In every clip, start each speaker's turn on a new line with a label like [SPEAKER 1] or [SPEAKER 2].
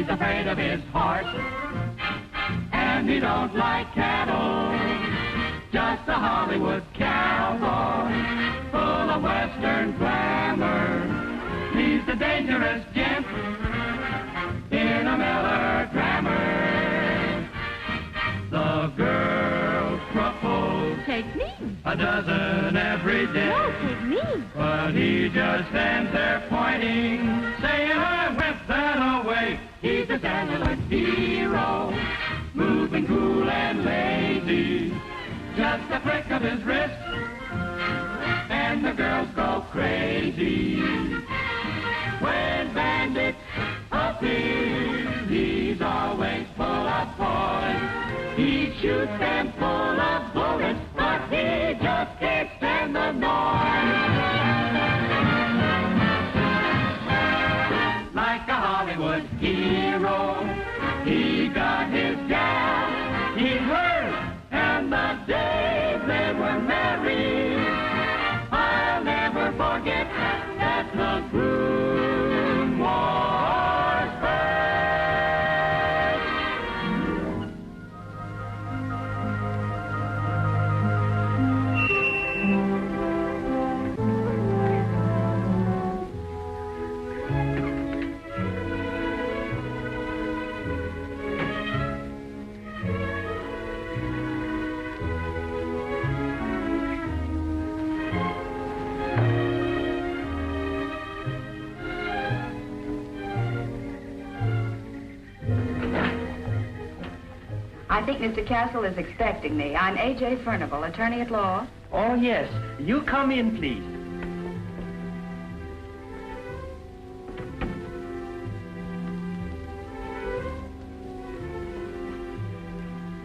[SPEAKER 1] He's afraid of his horse, and he don't like cattle. Just a Hollywood cowboy, full of Western glamour. He's a dangerous gent in a melodrama. The girls propose.
[SPEAKER 2] Take me.
[SPEAKER 1] A dozen every day.
[SPEAKER 2] No, take me.
[SPEAKER 1] But he just stands there pointing, saying, I whip that away. He's a desolate hero, moving cool and lazy. Just a flick of his wrist, and the girls go crazy. When bandits appear, he's always full of poise. He shoots them full of bullets, but he just can't stand the noise. Like a Hollywood hero, he got his gal, he heard, and the day they were married, I'll never forget that the Groom was first.
[SPEAKER 3] I think Mr. Castle is expecting me. I'm A.J. Furnival, attorney at law.
[SPEAKER 4] Oh, yes. You come in, please.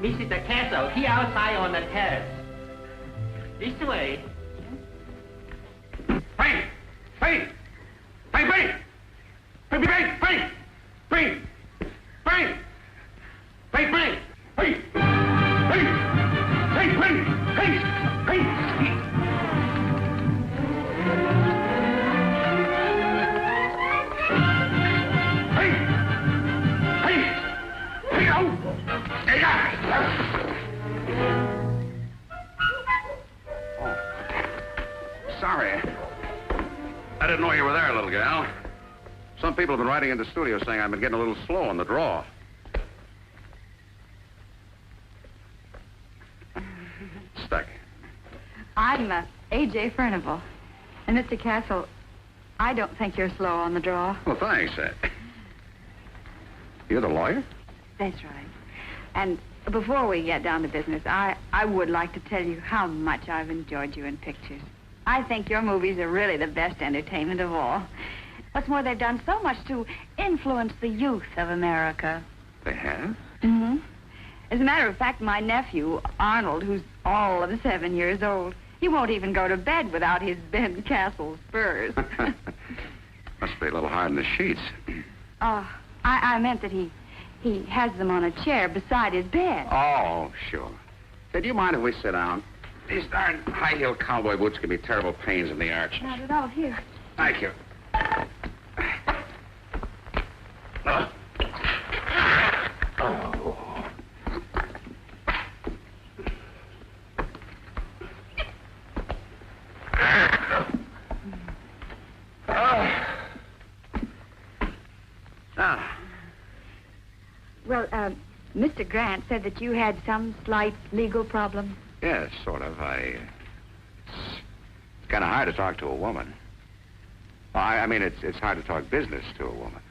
[SPEAKER 4] Mr. Castle, he outside on the terrace. This way.
[SPEAKER 5] Bring! Bring! Bring! Bring! Bring! Bring! Bring! Bring! Bring! Bring! Bring! Hey! Hey! Hey! Hey! Hey! Hey! Hey! Hey! Hey! Oh! Hey! Oh. Sorry. I didn't know you were there, little gal. Some people have been writing in the studio saying I've been getting a little slow on the draw. Stuck.
[SPEAKER 3] I'm A.J. Furnival. And Mr. Castle, I don't think you're slow on the draw.
[SPEAKER 5] Well, thanks, You're the lawyer?
[SPEAKER 3] That's right. And before we get down to business, I would like to tell you how much I've enjoyed you in pictures. I think your movies are really the best entertainment of all. What's more, they've done so much to influence the youth of America.
[SPEAKER 5] They have?
[SPEAKER 3] Mm-hmm. As a matter of fact, my nephew, Arnold, who's all of 7 years old, he won't even go to bed without his Ben Castle Spurs.
[SPEAKER 5] Must be a little hard in the sheets.
[SPEAKER 3] I meant that he has them on a chair beside his bed.
[SPEAKER 5] Oh, sure. Say, do you mind if we sit down? These darn high-heel cowboy boots give me terrible pains in the arches.
[SPEAKER 3] Not at all. Here.
[SPEAKER 5] Thank you.
[SPEAKER 3] Well, Mr. Grant said that you had some slight legal problem.
[SPEAKER 5] Yes, sort of. It's kind of hard to talk to a woman. I mean, it's hard to talk business to a woman.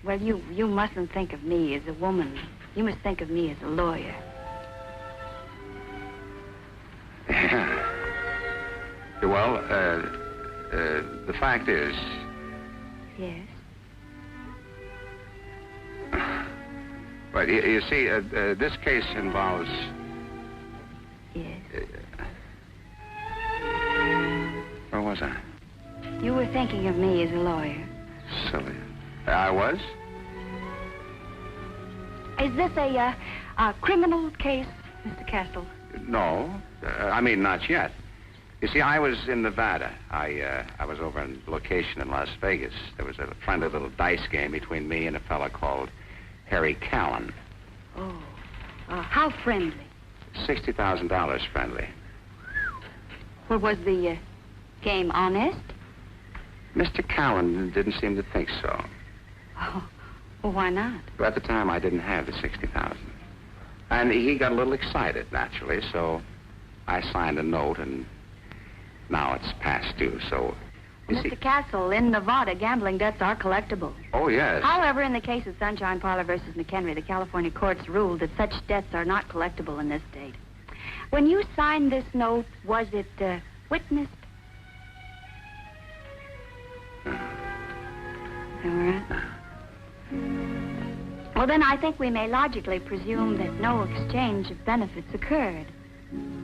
[SPEAKER 3] Well, you mustn't think of me as a woman. You must think of me as a lawyer.
[SPEAKER 5] Well, the fact is...
[SPEAKER 3] Yes?
[SPEAKER 5] But you see, this case involves...
[SPEAKER 3] Yes?
[SPEAKER 5] Where was I?
[SPEAKER 3] You were thinking of me as a lawyer.
[SPEAKER 5] Silly. I was?
[SPEAKER 3] Is this a criminal case, Mr. Castle?
[SPEAKER 5] No. I mean, not yet. You see, I was in Nevada. I was over on location in Las Vegas. There was a friendly little dice game between me and a fellow called Harry Callan.
[SPEAKER 3] Oh, how friendly?
[SPEAKER 5] $60,000 friendly.
[SPEAKER 3] Well, was the game honest?
[SPEAKER 5] Mr. Callan didn't seem to think so.
[SPEAKER 3] Oh, well, why not?
[SPEAKER 5] But at the time, I didn't have the $60,000. And he got a little excited, naturally, so I signed a note, and now it's past due, so...
[SPEAKER 3] Mr. Castle, in Nevada, gambling debts are collectible.
[SPEAKER 5] Oh, yes.
[SPEAKER 3] However, in the case of Sunshine Parlor versus McHenry, the California courts ruled that such debts are not collectible in this state. When you signed this note, was it witnessed? All right. Well, then I think we may logically presume that no exchange of benefits occurred.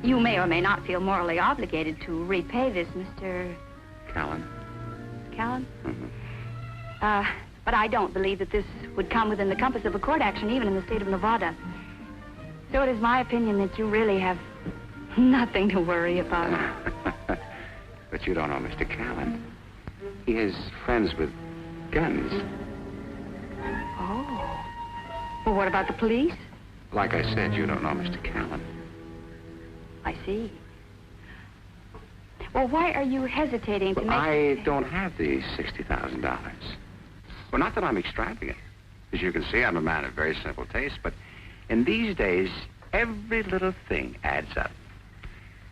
[SPEAKER 3] You may or may not feel morally obligated to repay this, Mr.
[SPEAKER 5] Callan.
[SPEAKER 3] Callan?
[SPEAKER 5] Mm-hmm.
[SPEAKER 3] But I don't believe that this would come within the compass of a court action, even in the state of Nevada. So it is my opinion that you really have nothing to worry about.
[SPEAKER 5] But you don't know Mr. Callan. He has friends with guns.
[SPEAKER 3] Oh. Well, what about the police?
[SPEAKER 5] Like I said, you don't know Mr. Callan.
[SPEAKER 3] I see. Well, why are you hesitating to
[SPEAKER 5] Well,
[SPEAKER 3] make...
[SPEAKER 5] I don't have the $60,000. Well, not that I'm extravagant. As you can see, I'm a man of very simple taste, but in these days, every little thing adds up.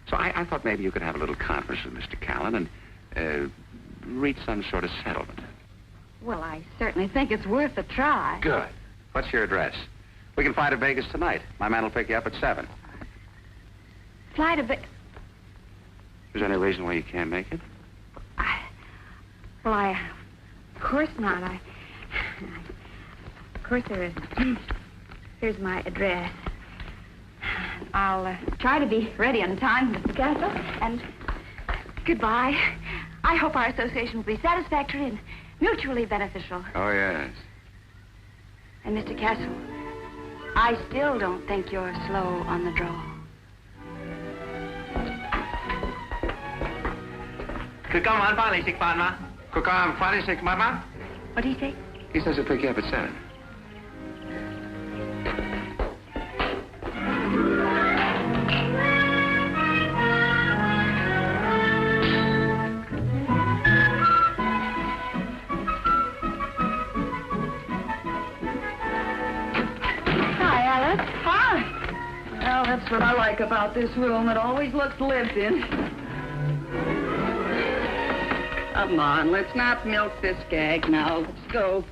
[SPEAKER 5] So I thought maybe you could have a little conference with Mr. Callan and reach some sort of settlement.
[SPEAKER 3] Well, I certainly think it's worth a try.
[SPEAKER 5] Good. What's your address? We can fly to Vegas tonight. My man will pick you up at 7.
[SPEAKER 3] Fly to Vegas?
[SPEAKER 5] Is there any reason why you can't make it?
[SPEAKER 3] Of course not. Of course there isn't. Here's my address. I'll try to be ready on time, Mr. Castle, and goodbye. I hope our association will be satisfactory and mutually beneficial.
[SPEAKER 5] Oh, yes.
[SPEAKER 3] And, Mr. Castle, I still don't think you're slow on the draw. What did he say?
[SPEAKER 5] He says he'll pick you up at 7.
[SPEAKER 2] That's what I like about this room. It always looks lived in. Come on, let's not milk this gag now. Let's go.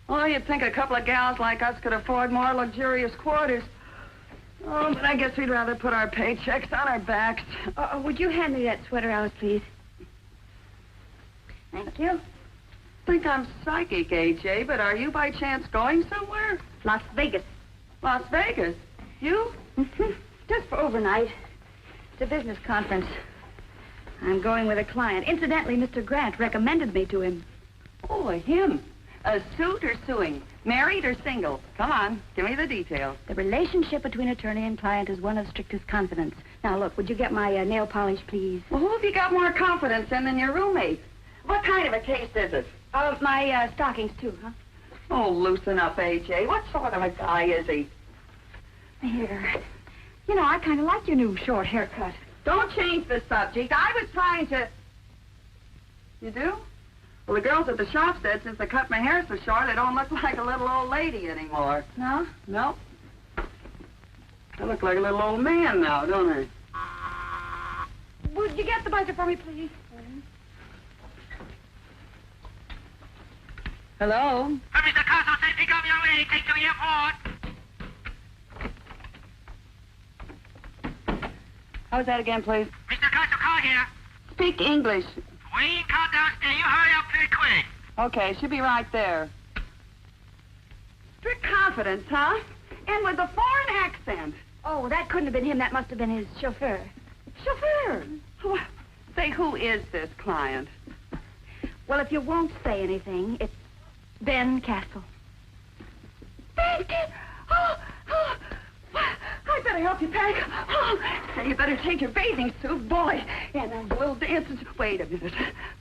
[SPEAKER 2] Oh, you'd think a couple of gals like us could afford more luxurious quarters. Oh, but I guess we'd rather put our paychecks on our backs.
[SPEAKER 3] Would you hand me that sweater, Alice, please? Thank you.
[SPEAKER 2] I think I'm psychic, AJ, but are you by chance going somewhere?
[SPEAKER 3] Las Vegas.
[SPEAKER 2] Las Vegas? You?
[SPEAKER 3] Mm-hmm. Just for overnight. It's a business conference. I'm going with a client. Incidentally, Mr. Grant recommended me to him.
[SPEAKER 2] Oh, him? A suit or suing? Married or single? Come on, give me the details.
[SPEAKER 3] The relationship between attorney and client is one of strictest confidence. Now, look, would you get my nail polish, please?
[SPEAKER 2] Well, who have you got more confidence in than your roommate? What kind of a case is it?
[SPEAKER 3] My stockings, too, huh?
[SPEAKER 2] Oh, loosen up, AJ. What sort of a guy is he?
[SPEAKER 3] Here. You know, I kind of like your new short haircut.
[SPEAKER 2] Don't change the subject. I was trying to... You do? Well, the girls at the shop said since I cut my hair so short, I don't look like a little old lady anymore.
[SPEAKER 3] No?
[SPEAKER 2] No. I look like a little old man now, don't I?
[SPEAKER 3] Would you get the buzzer for me, please?
[SPEAKER 2] Hello?
[SPEAKER 4] Mr. Carson said pick up your way, take to the airport.
[SPEAKER 2] How's that again, please?
[SPEAKER 4] Mr. Carson, call here.
[SPEAKER 2] Speak English.
[SPEAKER 4] Wayne, come downstairs. You hurry up pretty quick.
[SPEAKER 2] Okay, she'll be right there. Strict confidence, huh? And with a foreign accent.
[SPEAKER 3] Oh, that couldn't have been him. That must have been his chauffeur.
[SPEAKER 2] Chauffeur? Well, say, who is this client?
[SPEAKER 3] Well, if you won't say anything, it's Ben Castle.
[SPEAKER 2] Ben Castle? Oh, I better help you pack. Oh, say, you better take your bathing suit, boy. And we'll dance. Wait a minute.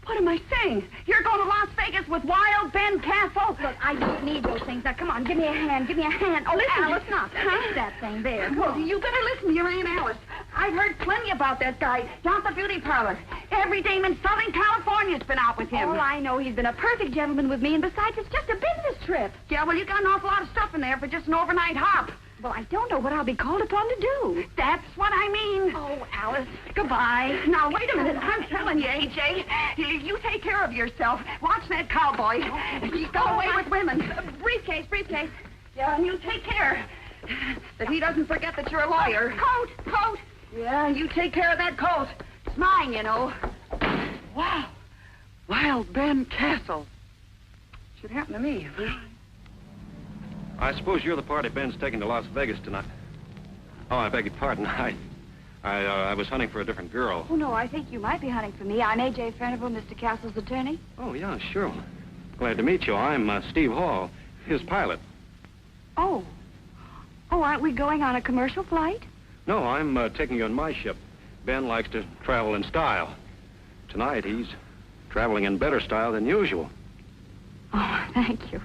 [SPEAKER 2] What am I saying? You're going to Las Vegas with Wild Ben Castle?
[SPEAKER 3] Look, I don't need those things. Now, come on, give me a hand. Give me a hand. Oh,
[SPEAKER 2] Listen,
[SPEAKER 3] Alice, not that thing there.
[SPEAKER 2] Well, you better listen to your Aunt Alice. I've heard plenty about that guy down at the beauty parlor. Every dame in Southern California's been out with him.
[SPEAKER 3] All I know, he's been a perfect gentleman with me, and besides, it's just a business trip.
[SPEAKER 2] Yeah, well, you got an awful lot of stuff in there for just an overnight hop.
[SPEAKER 3] Well, I don't know what I'll be called upon to do.
[SPEAKER 2] That's what I mean.
[SPEAKER 3] Oh, Alice.
[SPEAKER 2] Goodbye. Now, wait a minute. I'm telling you, A.J., you take care of yourself. Watch that cowboy. He's got away with women.
[SPEAKER 3] Briefcase.
[SPEAKER 2] Yeah, and you take care that he doesn't forget that you're a lawyer.
[SPEAKER 3] Coat.
[SPEAKER 2] Yeah, you take care of that coat. It's mine, you know. Wow. Wild Ben Castle. Should happen to me.
[SPEAKER 6] I suppose you're the party Ben's taking to Las Vegas tonight. Oh, I beg your pardon. I was hunting for a different girl.
[SPEAKER 3] Oh, no, I think you might be hunting for me. I'm A.J. Furnival, Mr. Castle's attorney.
[SPEAKER 6] Oh, yeah, sure. Glad to meet you. I'm Steve Hall, his pilot.
[SPEAKER 3] Oh, aren't we going on a commercial flight?
[SPEAKER 6] No, I'm taking you on my ship. Ben likes to travel in style. Tonight, he's traveling in better style than usual.
[SPEAKER 3] Oh, thank you.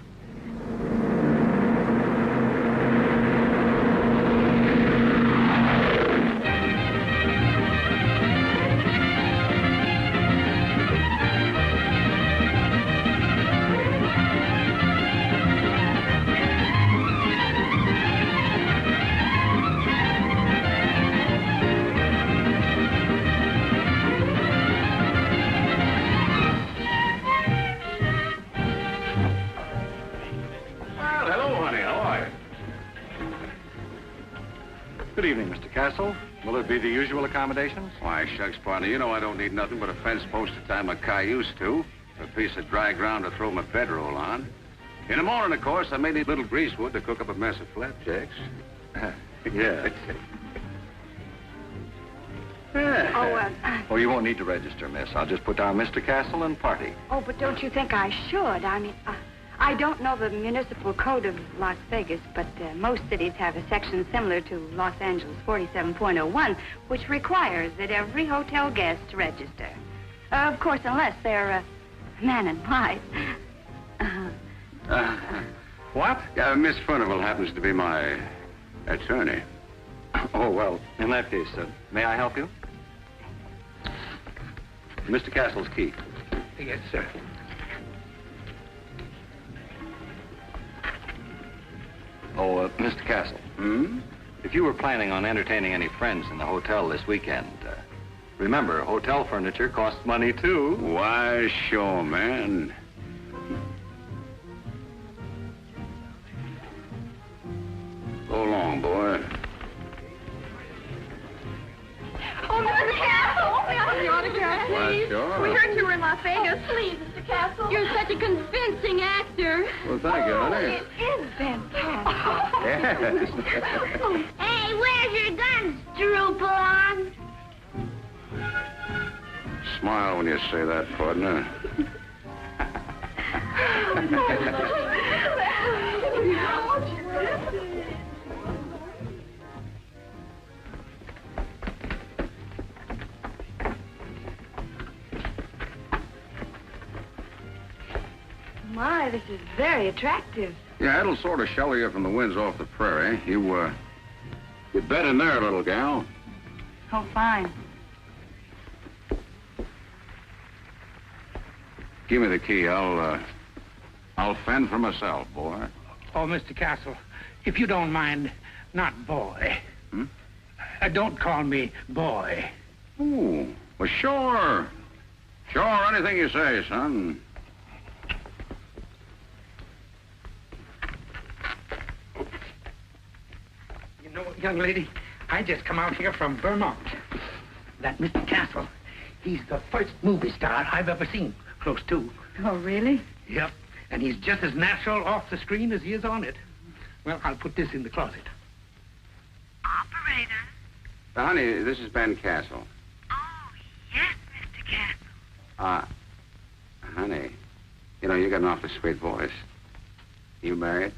[SPEAKER 6] Good evening, Mr. Castle. Will it be the usual accommodations?
[SPEAKER 5] Why, shucks, partner, you know I don't need nothing but a fence post to tie my cayuse to, a piece of dry ground to throw my bedroll on. In the morning, of course, I may need a little greasewood to cook up a mess of flapjacks.
[SPEAKER 6] Yeah. Oh, you won't need to register, miss. I'll just put down Mr. Castle and party.
[SPEAKER 3] Oh, but don't you think I should? I mean, I don't know the municipal code of Las Vegas, but most cities have a section similar to Los Angeles 47.01, which requires that every hotel guest register. Of course, unless they're man and wife.
[SPEAKER 5] What? Miss Furnival happens to be my attorney.
[SPEAKER 6] Oh, well, in that case, may I help you? Mr. Castle's key.
[SPEAKER 7] Yes, sir.
[SPEAKER 6] Oh, Mr. Castle. If you were planning on entertaining any friends in the hotel this weekend, remember, hotel furniture costs money, too.
[SPEAKER 5] Why, sure, man. Go along, boy.
[SPEAKER 2] Oh, Mr. Castle! The autograph, please.
[SPEAKER 5] Sure.
[SPEAKER 2] We heard you were in Las Vegas.
[SPEAKER 3] Please, Mr. Castle.
[SPEAKER 2] You're such a convincing actor.
[SPEAKER 5] Well, thank you, honey.
[SPEAKER 3] It is fantastic.
[SPEAKER 5] Yes.
[SPEAKER 3] Hey, where's your guns, Droopalon?
[SPEAKER 5] Smile when you say that, partner.
[SPEAKER 3] My, this is very attractive.
[SPEAKER 5] Yeah, it'll sort of shelter you from the winds off the prairie. You bet in there, little gal.
[SPEAKER 3] Oh, fine.
[SPEAKER 5] Give me the key. I'll fend for myself, boy.
[SPEAKER 7] Oh, Mr. Castle, if you don't mind, not boy. Don't call me boy.
[SPEAKER 5] Ooh, well, sure. Sure, anything you say, son.
[SPEAKER 7] You know, young lady, I just come out here from Vermont. That Mr. Castle, he's the first movie star I've ever seen, close to.
[SPEAKER 3] Oh, really?
[SPEAKER 7] Yep, and he's just as natural off the screen as he is on it. Well, I'll put this in the closet.
[SPEAKER 8] Operator.
[SPEAKER 5] Honey, this is Ben Castle.
[SPEAKER 8] Oh, yes, Mr. Castle.
[SPEAKER 5] Honey, you know, you got an awfully sweet voice. You married?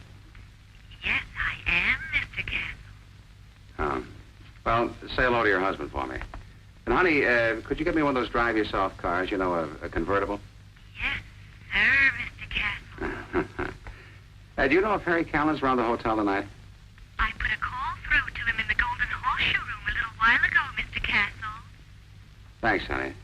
[SPEAKER 8] Yes, I am, Mr. Castle.
[SPEAKER 5] Well, say hello to your husband for me. And, honey, could you get me one of those drive-yourself cars, you know, a convertible?
[SPEAKER 8] Yes, sir, Mr. Castle.
[SPEAKER 5] Do you know if Harry Callan's around the hotel tonight?
[SPEAKER 8] I put a call through to him in the Golden Horseshoe Room a little while ago, Mr. Castle.
[SPEAKER 5] Thanks, honey.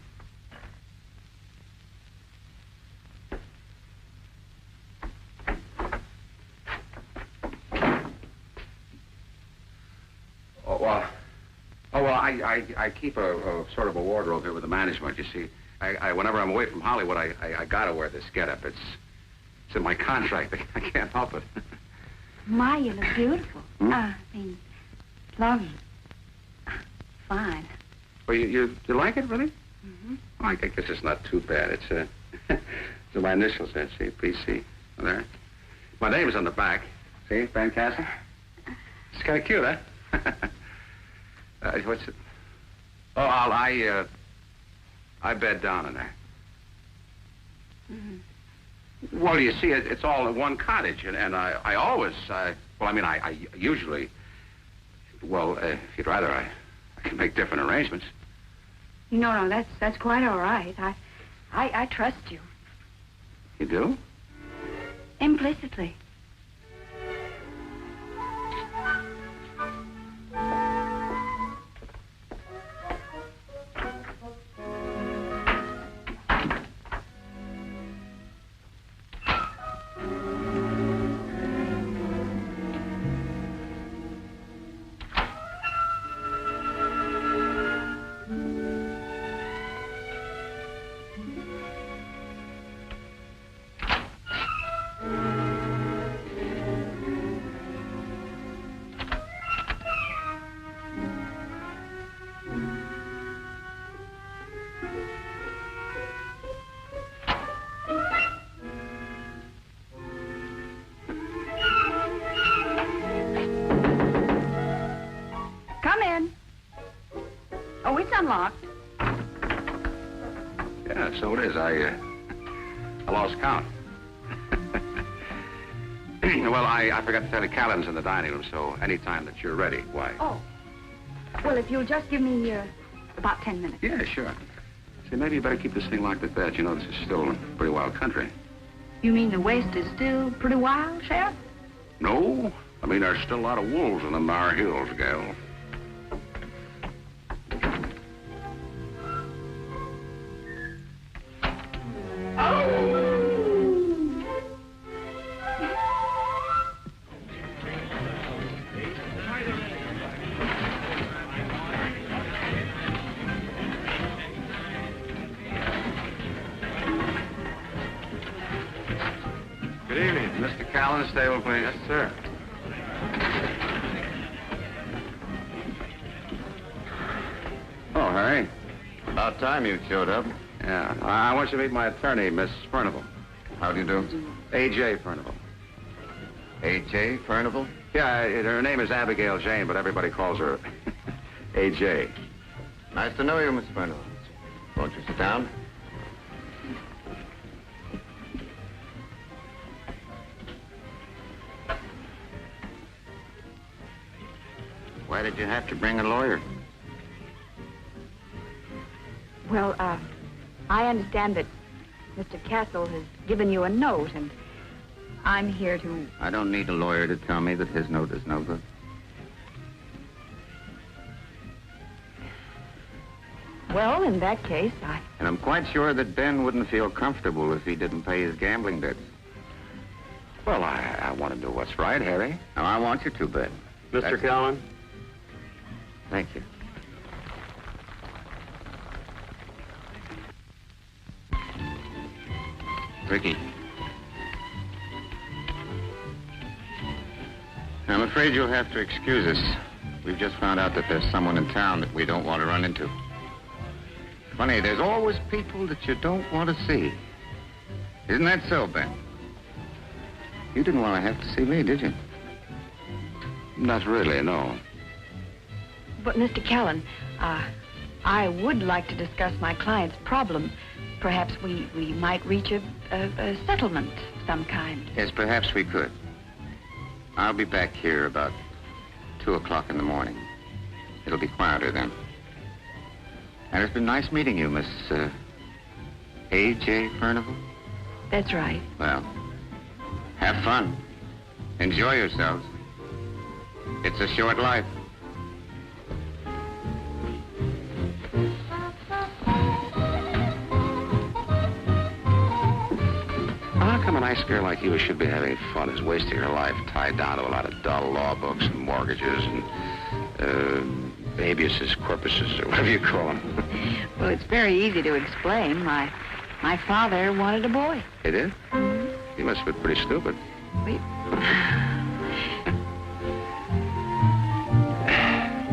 [SPEAKER 5] I keep a sort of a wardrobe here with the management. You see, whenever I'm away from Hollywood, I gotta wear this getup. It's in my contract. I can't help it.
[SPEAKER 3] My, you look beautiful. Lovely. Fine.
[SPEAKER 5] Well, you like it, really?
[SPEAKER 3] Mm-hmm.
[SPEAKER 5] Oh, I guess it's not too bad. It's so my initials there. See, PC. There. My name's on the back. See, Van Castle. It's kind of cute, huh? What's it? Oh, I bed down in there.
[SPEAKER 3] Mm-hmm.
[SPEAKER 5] Well, you see, it's all in one cottage, and I always, I usually, well, if you'd rather, I can make different arrangements.
[SPEAKER 3] No, that's quite all right. I trust you.
[SPEAKER 5] You do?
[SPEAKER 3] Implicitly. Unlocked.
[SPEAKER 5] Yeah, so it is. I lost count. Well, I forgot to tell you, Callan's in the dining room, so any time that you're ready, why?
[SPEAKER 3] Oh. Well, if you'll just give me about 10 minutes.
[SPEAKER 5] Yeah, sure. See, maybe you better keep this thing locked at that. You know, this is still pretty wild country.
[SPEAKER 3] You mean the West is still pretty wild, Sheriff?
[SPEAKER 5] No. I mean, there's still a lot of wolves in them there hills, gal. Stable, please. Yes, sir. Oh, Harry.
[SPEAKER 6] About time you showed up.
[SPEAKER 5] Yeah. I want you to meet my attorney, Miss Furnival.
[SPEAKER 6] How do you do?
[SPEAKER 5] A.J. Furnival.
[SPEAKER 6] A.J. Furnival?
[SPEAKER 5] Yeah, her name is Abigail Jane, but everybody calls her A.J.
[SPEAKER 6] Nice to know you, Miss Furnival. Won't you sit down? Why did you have to bring a lawyer?
[SPEAKER 3] Well, I understand that Mr. Castle has given you a note, and I'm here to...
[SPEAKER 6] I don't need a lawyer to tell me that his note is no good.
[SPEAKER 3] Well, in that case,
[SPEAKER 6] And I'm quite sure that Ben wouldn't feel comfortable if he didn't pay his gambling debts.
[SPEAKER 5] Well, I want to do what's right, Harry.
[SPEAKER 6] Now, I want you to, Ben.
[SPEAKER 5] Mr. Callan?
[SPEAKER 6] Thank you. Ricky. I'm afraid you'll have to excuse us. We've just found out that there's someone in town that we don't want to run into. Funny, there's always people that you don't want to see. Isn't that so, Ben? You didn't want to have to see me, did you?
[SPEAKER 5] Not really, no.
[SPEAKER 3] But, Mr. Callan, I would like to discuss my client's problem. Perhaps we might reach a settlement of some kind.
[SPEAKER 6] Yes, perhaps we could. I'll be back here about 2 o'clock in the morning. It'll be quieter then. And it's been nice meeting you, Miss, A.J. Furnival.
[SPEAKER 3] That's right.
[SPEAKER 6] Well, have fun. Enjoy yourselves. It's a short life.
[SPEAKER 5] How come a nice girl like you should be having fun is wasting her life tied down to a lot of dull law books and mortgages and habeas corpuses, or whatever you call them?
[SPEAKER 3] Well, it's very easy to explain. My father wanted a boy.
[SPEAKER 5] He did? He must have been pretty stupid.
[SPEAKER 3] We...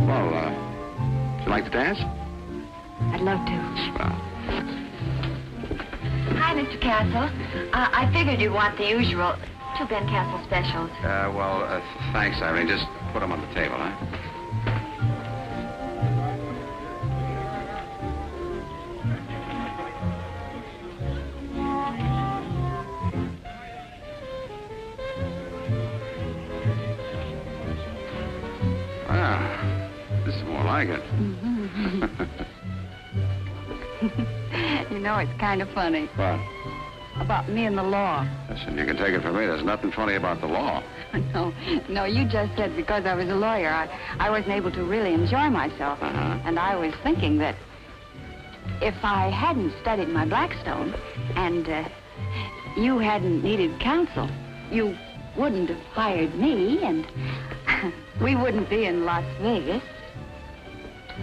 [SPEAKER 5] Well, would you like to dance?
[SPEAKER 3] I'd love to.
[SPEAKER 5] Well,
[SPEAKER 8] Hi, Mr. Castle. I figured you'd want the usual 2 Ben Castle specials.
[SPEAKER 5] thanks, Irene. Just put them on the table, huh? This is more like it.
[SPEAKER 3] You know, it's kind of funny.
[SPEAKER 5] What?
[SPEAKER 3] About me and the law.
[SPEAKER 5] Listen, you can take it from me. There's nothing funny about the law.
[SPEAKER 3] No, you just said because I was a lawyer, I wasn't able to really enjoy myself. And I was thinking that if I hadn't studied my Blackstone and you hadn't needed counsel, you wouldn't have hired me and we wouldn't be in Las Vegas.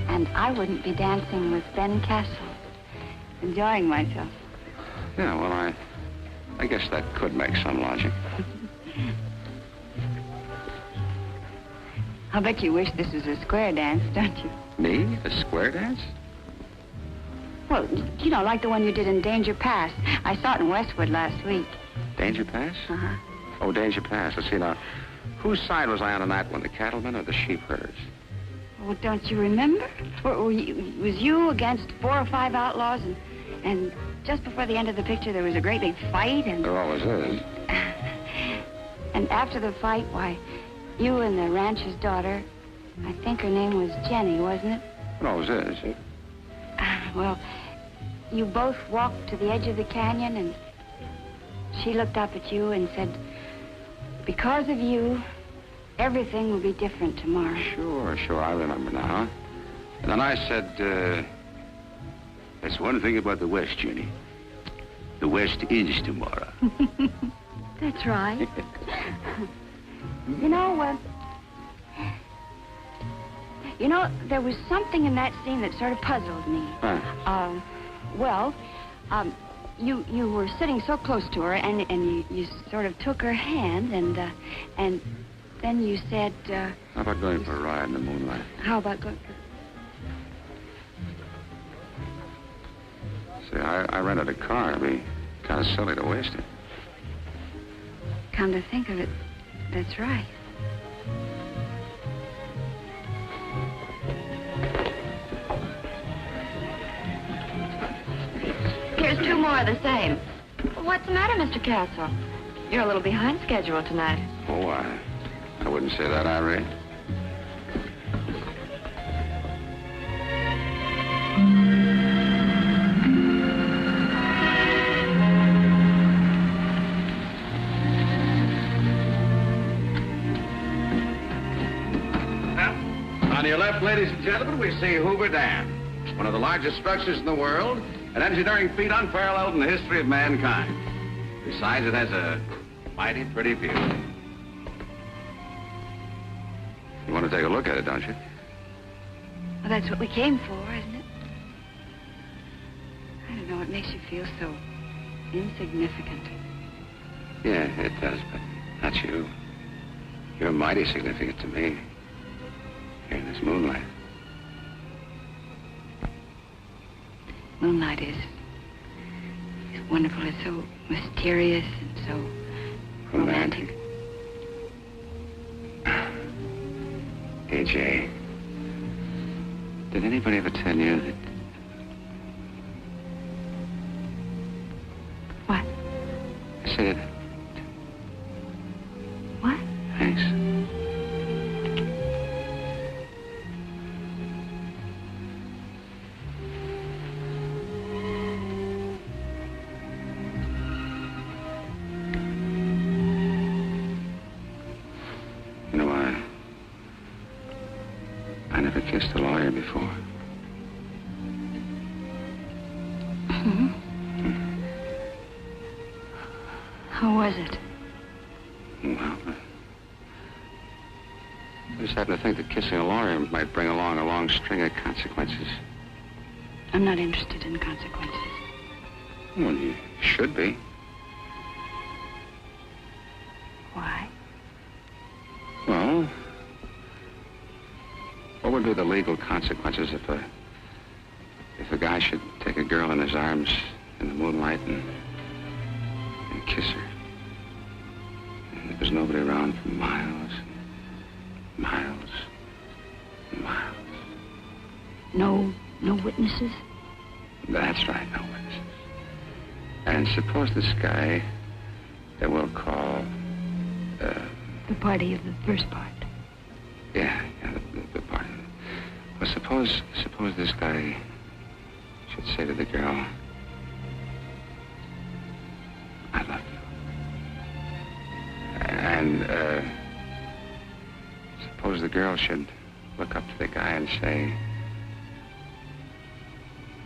[SPEAKER 3] And I wouldn't be dancing with Ben Castle, enjoying myself.
[SPEAKER 5] Yeah, well, I guess that could make some logic.
[SPEAKER 3] I'll bet you wish this was a square dance, don't you?
[SPEAKER 5] Me? A square dance?
[SPEAKER 3] Well, you know, like the one you did in Danger Pass. I saw it in Westwood last week.
[SPEAKER 5] Danger Pass?
[SPEAKER 3] Uh-huh.
[SPEAKER 5] Oh, Danger Pass. Let's see now. Whose side was I on that one, the cattlemen or the sheep herders?
[SPEAKER 3] Well, don't you remember? Was you against 4 or 5 outlaws, and just before the end of the picture, there was a great big fight, and...
[SPEAKER 5] There always is.
[SPEAKER 3] And after the fight, why, you and the rancher's daughter, I think her name was Jenny, wasn't it?
[SPEAKER 5] It always is.
[SPEAKER 3] Well, you both walked to the edge of the canyon, and she looked up at you and said, because of you, everything will be different tomorrow.
[SPEAKER 5] Sure, I remember now. And then I said, that's one thing about the West, Jenny. The West is tomorrow.
[SPEAKER 3] That's right. You know, there was something in that scene that sort of puzzled me.
[SPEAKER 5] Huh?
[SPEAKER 3] You were sitting so close to her, and you sort of took her hand, and then you said,
[SPEAKER 5] How about going for a ride in the moonlight?
[SPEAKER 3] How about going...
[SPEAKER 5] See, I rented a car. It'd be kind of silly to waste it.
[SPEAKER 3] Come to think of it, that's right.
[SPEAKER 8] Here's 2 more of the same. What's the matter, Mr. Castle? You're a little behind schedule tonight.
[SPEAKER 5] Oh, I wouldn't say that, Irene. On your left, ladies and gentlemen, we see Hoover Dam, one of the largest structures in the world, an engineering feat unparalleled in the history of mankind. Besides, it has a mighty pretty view. You want to take a look at it, don't you?
[SPEAKER 3] Well, that's what we came for, isn't it? I don't know, it makes you feel so insignificant.
[SPEAKER 5] Yeah, it does, but not you. You're mighty significant to me. Here in this moonlight.
[SPEAKER 3] Moonlight is wonderful. It's so mysterious and so romantic.
[SPEAKER 5] A.J., did anybody ever tell you that...
[SPEAKER 3] What?
[SPEAKER 5] I said...
[SPEAKER 3] What?
[SPEAKER 5] Thanks.
[SPEAKER 6] kissed a lawyer before.
[SPEAKER 3] Mm-hmm. How was it?
[SPEAKER 6] Well, I just happen to think that kissing a lawyer might bring along a long string of consequences.
[SPEAKER 3] I'm not interested in consequences.
[SPEAKER 6] Well, you should be.
[SPEAKER 3] Why?
[SPEAKER 6] Well, what would be the legal consequences if a guy should take a girl in his arms in the moonlight and kiss her? And there's nobody around for miles, miles, and miles.
[SPEAKER 3] No witnesses?
[SPEAKER 6] That's right, no witnesses. And suppose this guy that we'll call,
[SPEAKER 3] the party of the first part.
[SPEAKER 6] Yeah, the party. Well, suppose this guy should say to the girl, I love you. And, suppose the girl should look up to the guy and say,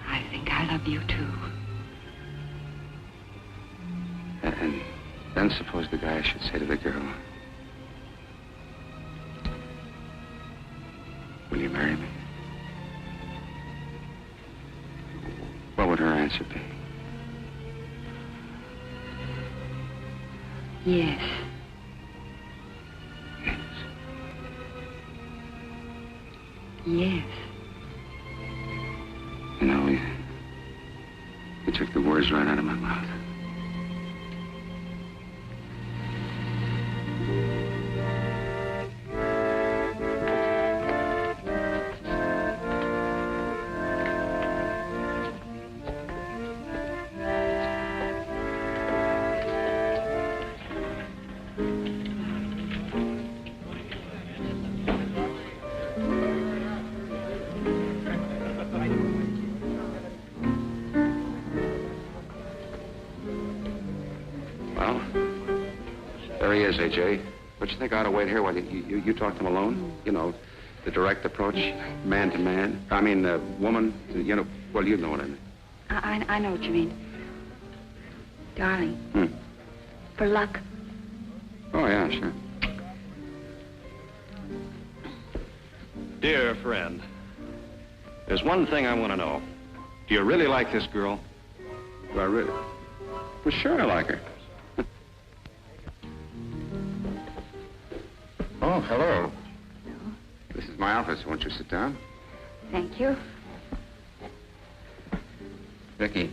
[SPEAKER 3] I think I love you, too.
[SPEAKER 6] And then suppose the guy should say to the girl, will you marry me? What would her answer be?
[SPEAKER 3] Yes.
[SPEAKER 6] Yes.
[SPEAKER 3] Yes.
[SPEAKER 6] You know, you took the words right out of my mouth. AJ, don't you think I ought to wait here while you talk to him alone? You know, the direct approach, man to man. I mean, woman, you know, well, you know what I mean.
[SPEAKER 3] I know what you mean. Darling. For luck.
[SPEAKER 6] Oh, yeah, sure.
[SPEAKER 9] Dear friend, there's one thing I want to know. Do you really like this girl?
[SPEAKER 6] Do I really? Well, sure I like her. Oh, hello. This is my office. Won't you sit down?
[SPEAKER 3] Thank you.
[SPEAKER 6] Vicky.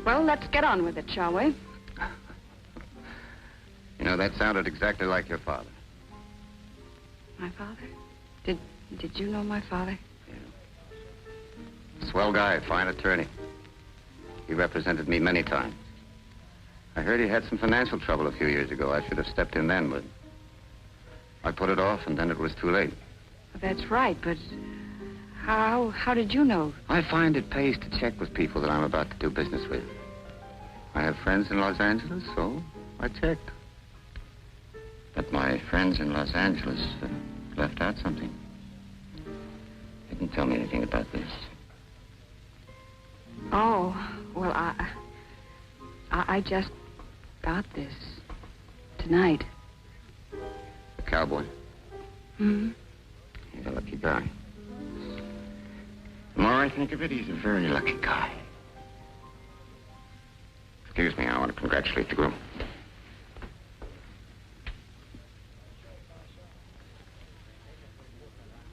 [SPEAKER 3] Well, let's get on with it, shall we?
[SPEAKER 6] You know, that sounded exactly like your father.
[SPEAKER 3] My father? Did you know my father?
[SPEAKER 6] Yeah. Swell guy, fine attorney. He represented me many times. I heard he had some financial trouble a few years ago. I should have stepped in then, but I put it off, and then it was too late.
[SPEAKER 3] That's right, but how did you know?
[SPEAKER 6] I find it pays to check with people that I'm about to do business with. I have friends in Los Angeles, so I checked. But my friends in Los Angeles left out something. They didn't tell me anything about this.
[SPEAKER 3] Oh, well, I just got this tonight.
[SPEAKER 6] The cowboy?
[SPEAKER 3] Mm-hmm.
[SPEAKER 6] He's a lucky guy. The more I think of it, he's a very lucky guy. Excuse me, I want to congratulate the groom.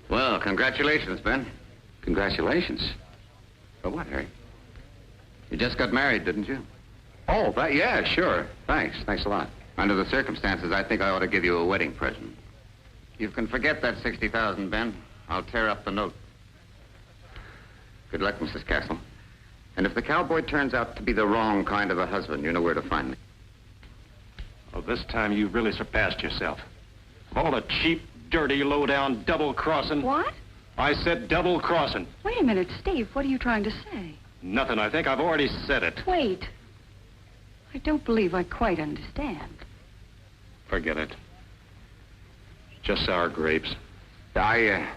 [SPEAKER 6] Well, congratulations, Ben. Congratulations? For what, Harry? You just got married, didn't you? Oh, that, yeah, sure. Thanks a lot. Under the circumstances, I think I ought to give you a wedding present. You can forget that $60,000, Ben. I'll tear up the note. Good luck, Mrs. Castle. And if the cowboy turns out to be the wrong kind of a husband, you know where to find me.
[SPEAKER 9] Well, this time you've really surpassed yourself. All the cheap, dirty, low-down double-crossing.
[SPEAKER 3] What?
[SPEAKER 9] I said double-crossing.
[SPEAKER 3] Wait a minute, Steve. What are you trying to say?
[SPEAKER 9] Nothing. I think I've already said it.
[SPEAKER 3] Wait. I don't believe I quite understand.
[SPEAKER 9] Forget it. Just sour grapes.
[SPEAKER 5] I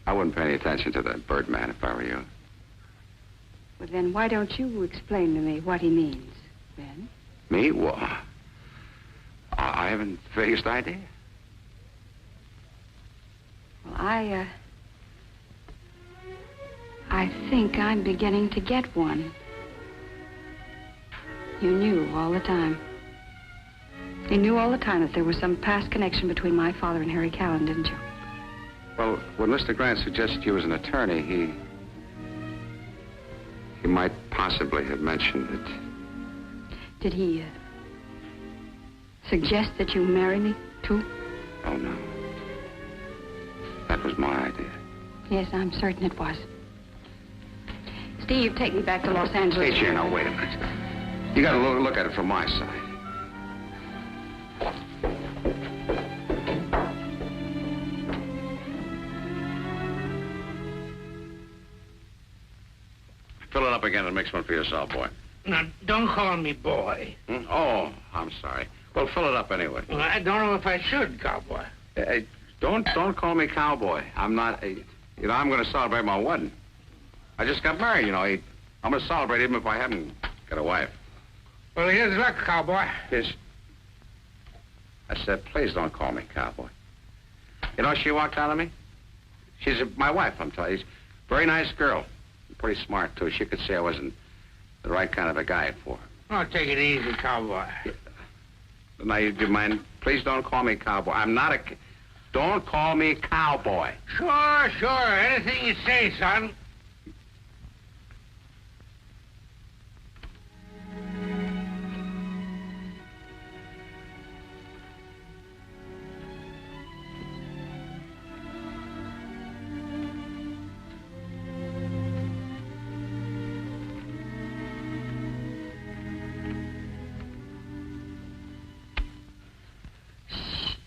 [SPEAKER 5] wouldn't pay any attention to that bird man if I were you.
[SPEAKER 3] Well, then why don't you explain to me what he means, Ben?
[SPEAKER 5] Me? Well, I haven't the vaguest idea.
[SPEAKER 3] Well, I think I'm beginning to get one. You knew all the time. You knew all the time that there was some past connection between my father and Harry Callan, didn't you?
[SPEAKER 5] Well, when Mr. Grant suggested you as an attorney, he might possibly have mentioned it.
[SPEAKER 3] Did he suggest that you marry me, too?
[SPEAKER 5] Oh, no. That was my idea.
[SPEAKER 3] Yes, I'm certain it was. Steve, take me back to Los Angeles.
[SPEAKER 5] Hey, Jan, now, wait a minute. You got to look at it from my side. Fill it up again and mix one for yourself, boy.
[SPEAKER 7] Now, don't call me boy.
[SPEAKER 5] Hmm? Oh, I'm sorry. Well, fill it up anyway.
[SPEAKER 7] Well, I don't know if I should, cowboy.
[SPEAKER 5] Hey, don't call me cowboy. I'm not. I'm going to celebrate my wedding. I just got married, I'm going to celebrate even if I haven't got a wife.
[SPEAKER 7] Well, here's luck, cowboy.
[SPEAKER 5] Yes. I said, please don't call me cowboy. She walked out on me. She's my wife, I'm telling you. Very nice girl. Pretty smart, too. She could say I wasn't the right kind of a guy for her.
[SPEAKER 7] Oh, take it easy, cowboy.
[SPEAKER 5] Yeah. Now, do you mind? Please don't call me cowboy. I'm not a... Don't call me cowboy.
[SPEAKER 7] Sure. Anything you say, son.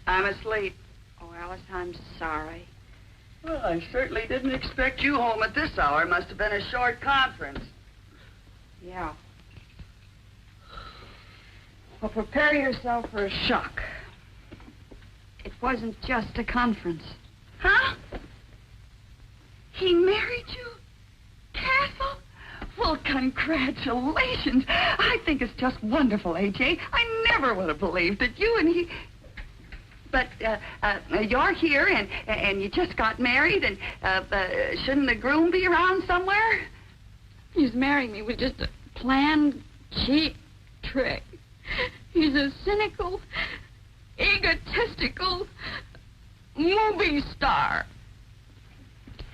[SPEAKER 2] I'm asleep.
[SPEAKER 3] Oh, Alice, I'm sorry.
[SPEAKER 2] Well, I certainly didn't expect you home at this hour. Must have been a short conference.
[SPEAKER 3] Yeah. Well, prepare yourself for a shock. It wasn't just a conference.
[SPEAKER 2] Huh? He married you? Castle? Well, congratulations. I think it's just wonderful, A.J. I never would have believed that you and he... But you're here, and you just got married, and shouldn't the groom be around somewhere?
[SPEAKER 3] His marrying me was just a planned, cheap trick. He's a cynical, egotistical movie star.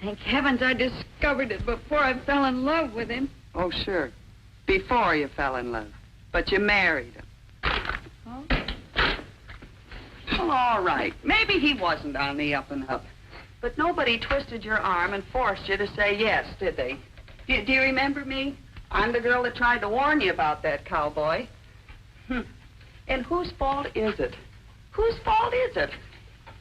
[SPEAKER 3] Thank heavens I discovered it before I fell in love with him.
[SPEAKER 2] Oh, sure. Before you fell in love. But you married him.
[SPEAKER 3] Oh?
[SPEAKER 2] Well, all right. Maybe he wasn't on the up and up. But nobody twisted your arm and forced you to say yes, did they? Do you remember me? I'm the girl that tried to warn you about that cowboy. And whose fault is it? Whose fault is it?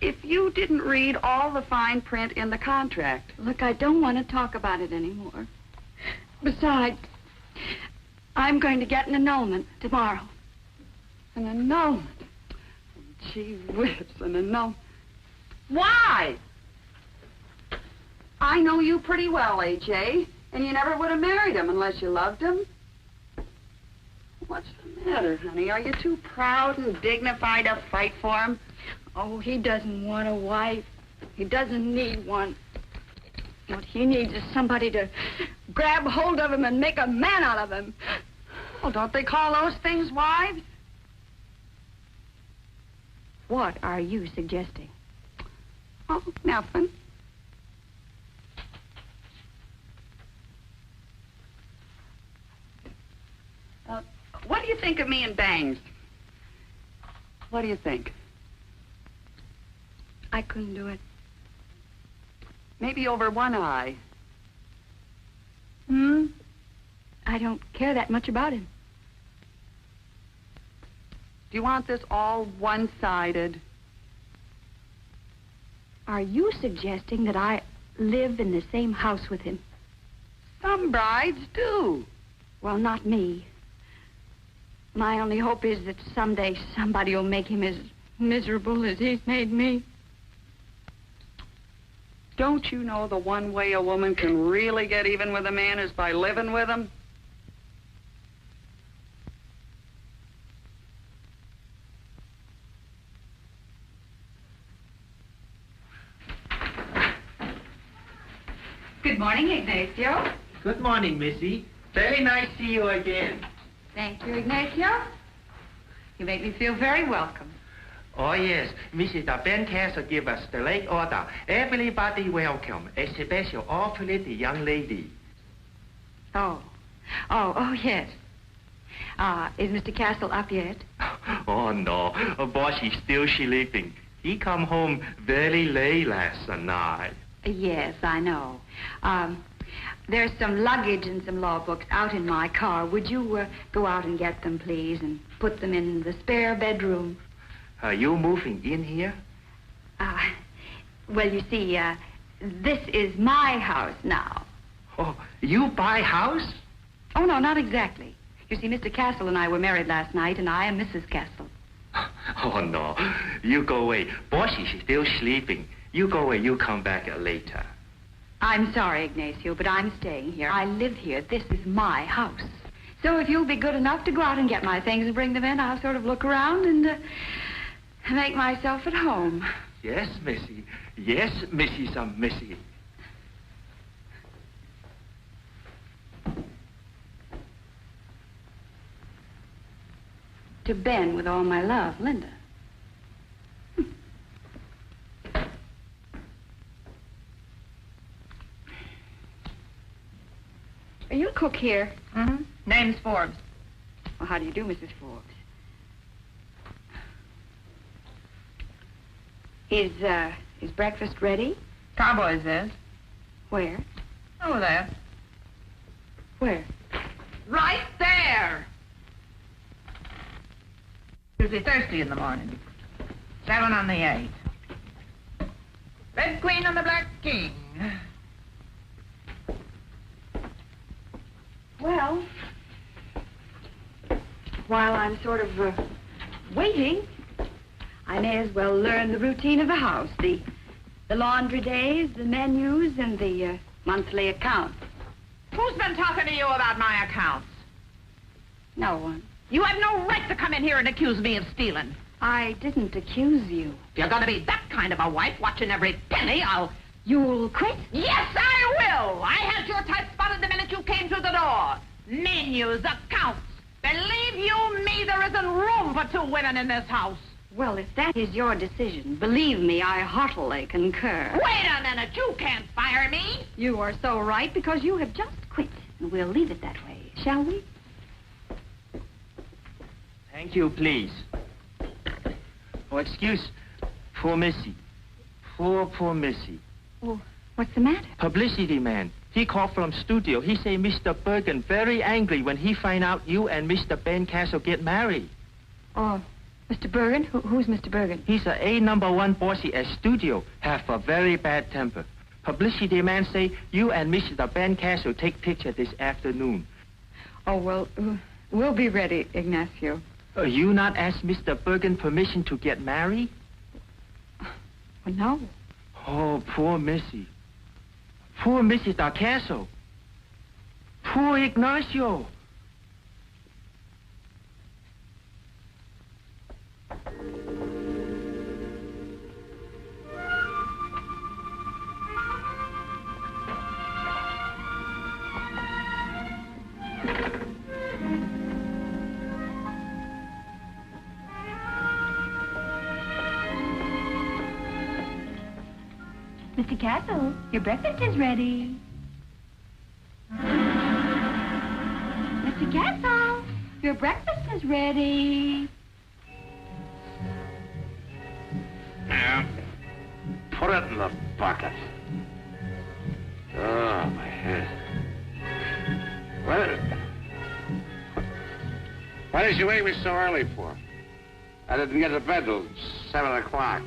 [SPEAKER 2] If you didn't read all the fine print in the contract.
[SPEAKER 3] Look, I don't want to talk about it anymore. Besides, I'm going to get an annulment tomorrow.
[SPEAKER 2] An annulment? Gee whiz, an annulment. Why? I know you pretty well, A.J., and you never would have married him unless you loved him. What's the matter, honey? Are you too proud and dignified to fight for him?
[SPEAKER 3] Oh, he doesn't want a wife. He doesn't need one. What he needs is somebody to grab hold of him and make a man out of him.
[SPEAKER 2] Well, don't they call those things wives?
[SPEAKER 3] What are you suggesting?
[SPEAKER 2] Oh, nothing. What do you think of me and Bangs? What do you think?
[SPEAKER 3] I couldn't do it.
[SPEAKER 2] Maybe over one eye.
[SPEAKER 3] I don't care that much about him.
[SPEAKER 2] Do you want this all one-sided?
[SPEAKER 3] Are you suggesting that I live in the same house with him?
[SPEAKER 2] Some brides do.
[SPEAKER 3] Well, not me. My only hope is that someday somebody will make him his
[SPEAKER 8] miserable as he's made me.
[SPEAKER 2] Don't you know the one way a woman can really get even with a man is by living with him?
[SPEAKER 3] Good morning, Ignacio.
[SPEAKER 4] Good morning, Missy. Very nice to see you again.
[SPEAKER 3] Thank you, Ignacio. You make me feel very welcome.
[SPEAKER 4] Oh, yes. Mrs. Ben Castle give us the late order. Everybody welcome, especially awfully the young lady.
[SPEAKER 3] Oh, yes. Is Mr. Castle up yet?
[SPEAKER 4] Oh, no. Boss, he's still sleeping. He come home very late last night.
[SPEAKER 3] Yes, I know. There's some luggage and some law books out in my car. Would you go out and get them, please, and put them in the spare bedroom?
[SPEAKER 4] Are you moving in here?
[SPEAKER 3] Well, you see, this is my house now.
[SPEAKER 4] Oh, you buy house?
[SPEAKER 3] Oh, no, not exactly. You see, Mr. Castle and I were married last night, and I am Mrs. Castle.
[SPEAKER 4] Oh, no. You go away. Boss is still sleeping. You go away. You come back later.
[SPEAKER 3] I'm sorry, Ignacio, but I'm staying here. I live here. This is my house. So if you'll be good enough to go out and get my things and bring them in, I'll sort of look around and make myself at home.
[SPEAKER 4] Yes, Missy. Yes, Missy, some Missy.
[SPEAKER 3] To Ben with all my love, Linda. Are you a cook here?
[SPEAKER 8] Mm-hmm. Name's Forbes.
[SPEAKER 3] Well, how do you do, Mrs. Forbes? Is breakfast ready?
[SPEAKER 8] Cowboys is.
[SPEAKER 3] Where?
[SPEAKER 8] Over there.
[SPEAKER 3] Where?
[SPEAKER 8] Right there! Usually thirsty in the morning. 7 on the 8. Red Queen on the Black King.
[SPEAKER 3] Well, while I'm sort of waiting, I may as well learn the routine of the house, the laundry days, the menus, and the monthly accounts.
[SPEAKER 8] Who's been talking to you about my accounts?
[SPEAKER 3] No one.
[SPEAKER 8] You have no right to come in here and accuse me of stealing.
[SPEAKER 3] I didn't accuse you.
[SPEAKER 8] If you're going to be that kind of a wife, watching every penny,
[SPEAKER 3] You'll quit?
[SPEAKER 8] Yes, I will! I had your type spotted the minute you came through the door. Menus, accounts. Believe you me, there isn't room for 2 women in this house.
[SPEAKER 3] Well, if that is your decision, believe me, I heartily concur.
[SPEAKER 8] Wait a minute, you can't fire me.
[SPEAKER 3] You are so right, because you have just quit. And we'll leave it that way, shall we?
[SPEAKER 4] Thank you, please. Oh, excuse. Poor Missy. Poor Missy.
[SPEAKER 3] Oh, what's the matter?
[SPEAKER 4] Publicity man. He called from studio. He say Mr. Bergen very angry when he find out you and Mr. Ben Castle get married.
[SPEAKER 3] Oh, Mr. Bergen? Who's Mr. Bergen?
[SPEAKER 4] He's a #1 bossy at studio. Have a very bad temper. Publicity man say you and Mr. Ben Castle take picture this afternoon.
[SPEAKER 3] Oh, well, we'll be ready, Ignacio.
[SPEAKER 4] You not ask Mr. Bergen permission to get married?
[SPEAKER 3] Well, no.
[SPEAKER 4] Oh, poor Missy. Poor Mrs. Castle. Poor Ignacio.
[SPEAKER 3] Mr. Castle, your breakfast is ready. Mr. Castle, your breakfast is ready.
[SPEAKER 5] Yeah. Put it in the bucket. Oh, my head. Why did you wake me so early for? I didn't get to bed till 7 o'clock.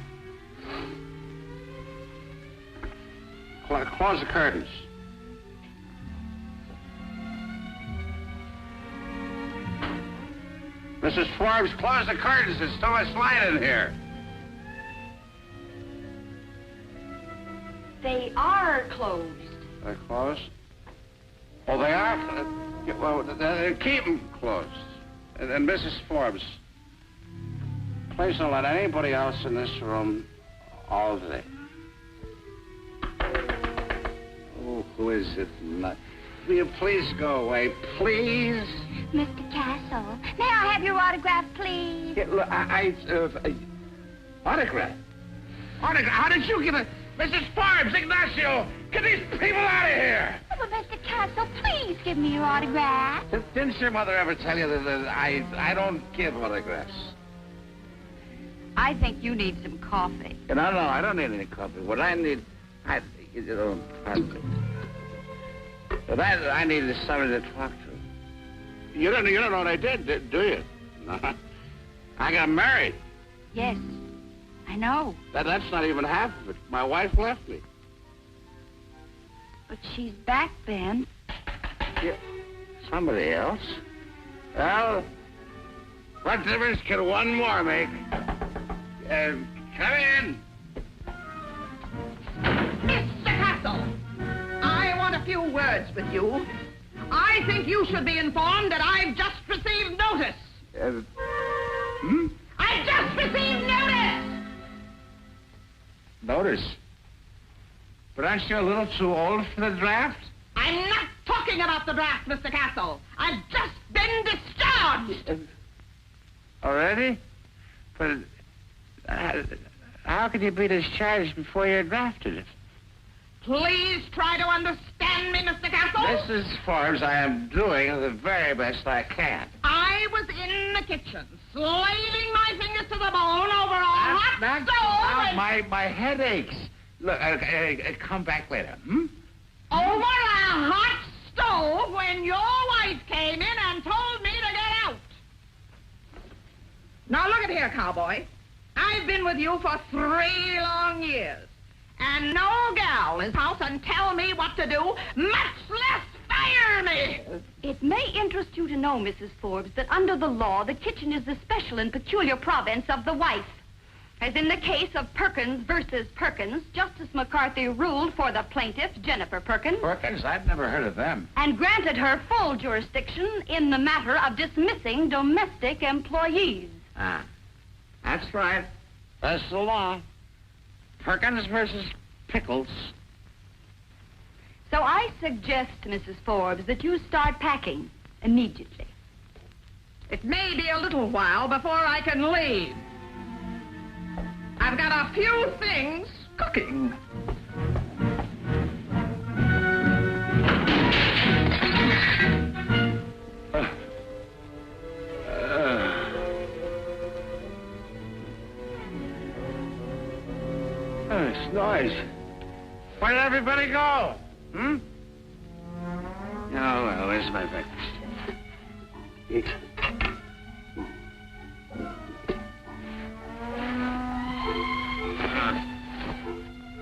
[SPEAKER 5] Close the curtains. Mrs. Forbes, close the curtains. There's too much light in here.
[SPEAKER 3] They are closed.
[SPEAKER 5] They're closed? Oh, they are? Well, keep them closed. And Mrs. Forbes, please don't let anybody else in this room all day. Oh, who is it? Will you please go away, please?
[SPEAKER 3] Mr. Castle, may I have your autograph, please?
[SPEAKER 5] Yeah, look, autograph? Autograph? How did you get a... Mrs. Forbes, Ignacio, get these people out of here!
[SPEAKER 3] Oh, but Mr. Castle, please give me your autograph.
[SPEAKER 5] Didn't your mother ever tell you that I don't give autographs?
[SPEAKER 3] I think you need some coffee.
[SPEAKER 5] No, I don't need any coffee. What I need... pardon me. What I need is somebody to talk to. You don't know what I did, do you? No. I got married.
[SPEAKER 3] Yes, I know.
[SPEAKER 5] That's not even half of it. My wife left me.
[SPEAKER 3] But she's back, Ben.
[SPEAKER 5] Yeah. Somebody else? Well, what difference can one more make? Come in.
[SPEAKER 8] Mr. Castle, I want a few words with you. I think you should be informed that I've just received notice. I've just received notice!
[SPEAKER 5] Notice? But aren't you a little too old for the draft?
[SPEAKER 8] I'm not talking about the draft, Mr. Castle. I've just been discharged.
[SPEAKER 5] Already? But how could you be discharged before you're drafted?
[SPEAKER 8] Please try to understand me, Mr. Castle.
[SPEAKER 5] Mrs. Forbes, I am doing the very best I can.
[SPEAKER 8] I was in the kitchen, slaving my fingers to the bone over a hot stove.
[SPEAKER 5] My head aches. Look, come back later,
[SPEAKER 8] Over a hot stove when your wife came in and told me to get out. Now, look at here, cowboy. I've been with you for 3 long years. And no gal is house and tell me what to do, much less fire me.
[SPEAKER 3] It may interest you to know, Mrs. Forbes, that under the law, the kitchen is the special and peculiar province of the wife. As in the case of Perkins versus Perkins, Justice McCarthy ruled for the plaintiff, Jennifer Perkins.
[SPEAKER 5] Perkins? I've never heard of them.
[SPEAKER 3] And granted her full jurisdiction in the matter of dismissing domestic employees.
[SPEAKER 5] Ah, that's right. That's the law. Perkins versus Pickles.
[SPEAKER 3] So I suggest, Mrs. Forbes, that you start packing immediately.
[SPEAKER 8] It may be a little while before I can leave. I've got a few things cooking.
[SPEAKER 5] It's noise. Where did everybody go? Oh, well, where's my breakfast? Eat.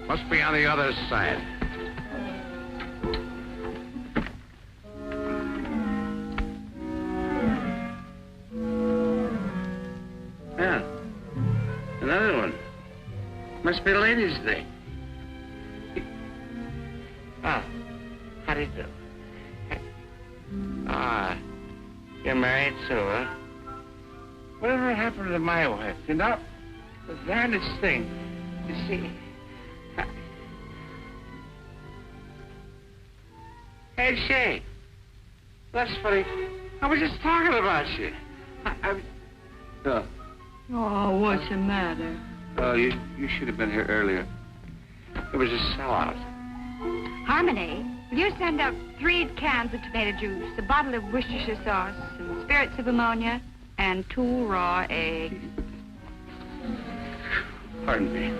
[SPEAKER 5] Must be on the other side. Yeah. Another one. Must be Ladies' Day. Ah, how do you do? Ah, you're married too, huh? Whatever happened to my wife? You know, the darndest thing. You see... Hey, Shay. That's funny. I was just talking about you.
[SPEAKER 2] Oh, what's the matter?
[SPEAKER 5] Oh, you should have been here earlier. It was a sellout.
[SPEAKER 3] Harmony, will you send out 3 cans of tomato juice, a bottle of Worcestershire sauce, some spirits of ammonia, and 2 raw eggs?
[SPEAKER 5] Pardon me.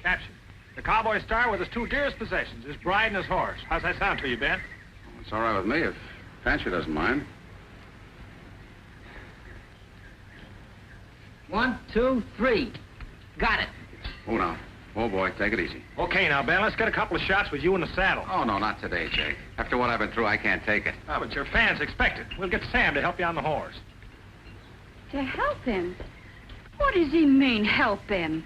[SPEAKER 9] Caption. The cowboy star with his 2 dearest possessions, his bride and his horse. How's that sound to you, Ben?
[SPEAKER 5] It's all right with me if Fancher doesn't mind.
[SPEAKER 7] 1, 2, 3. Got it.
[SPEAKER 5] Oh, no. Oh, boy, take it easy.
[SPEAKER 9] Okay, now, Ben, let's get a couple of shots with you in the saddle.
[SPEAKER 5] Oh, no, not today, Jake. After what I've been through, I can't take it.
[SPEAKER 9] Oh, but your fans expect it. We'll get Sam to help you on the horse.
[SPEAKER 3] To help him? What does he mean, help him?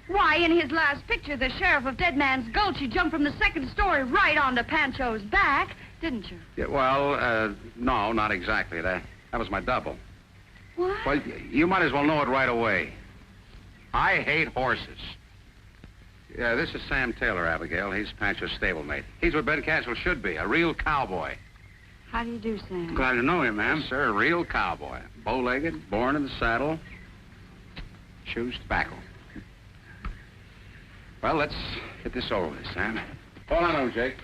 [SPEAKER 3] Why, in his last picture, the sheriff of Dead Man's Gulch, you jumped from the second story right onto Pancho's back, didn't you?
[SPEAKER 5] Yeah, well, no, not exactly. That was my double.
[SPEAKER 3] What?
[SPEAKER 5] Well, you might as well know it right away. I hate horses. Yeah, this is Sam Taylor, Abigail. He's Pancho's stablemate. He's what Ben Castle should be, a real cowboy.
[SPEAKER 3] How do you do, Sam?
[SPEAKER 5] Glad to know you, ma'am. Yes, sir, a real cowboy. Bow-legged, born in the saddle, chews tobacco. Well, let's get this over with, Sam. Hold on to him, Jake.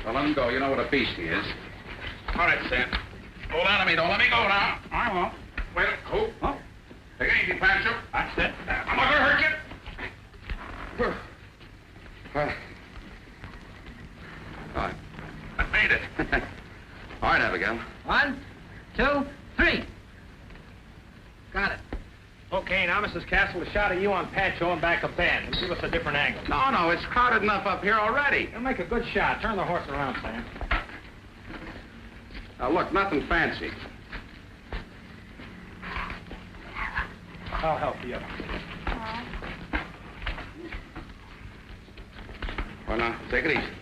[SPEAKER 5] Don't let him go. You know what a beast he is. All right, Sam. Hold on to me. Don't let me go now. I won't. Wait. Oh. Take it easy, Pancho. That's it. I'm not going to hurt you. All right. I made it. All right, Abigail.
[SPEAKER 7] 1, 2, 3. Got it.
[SPEAKER 9] Okay, now, Mrs. Castle, a shot of you on Pancho and back of Ben. Give us a different angle.
[SPEAKER 5] No, it's crowded enough up here already.
[SPEAKER 9] It'll make a good shot. Turn the horse around, Sam.
[SPEAKER 5] Now, look, nothing fancy.
[SPEAKER 9] I'll help you.
[SPEAKER 5] Well, now, take it easy.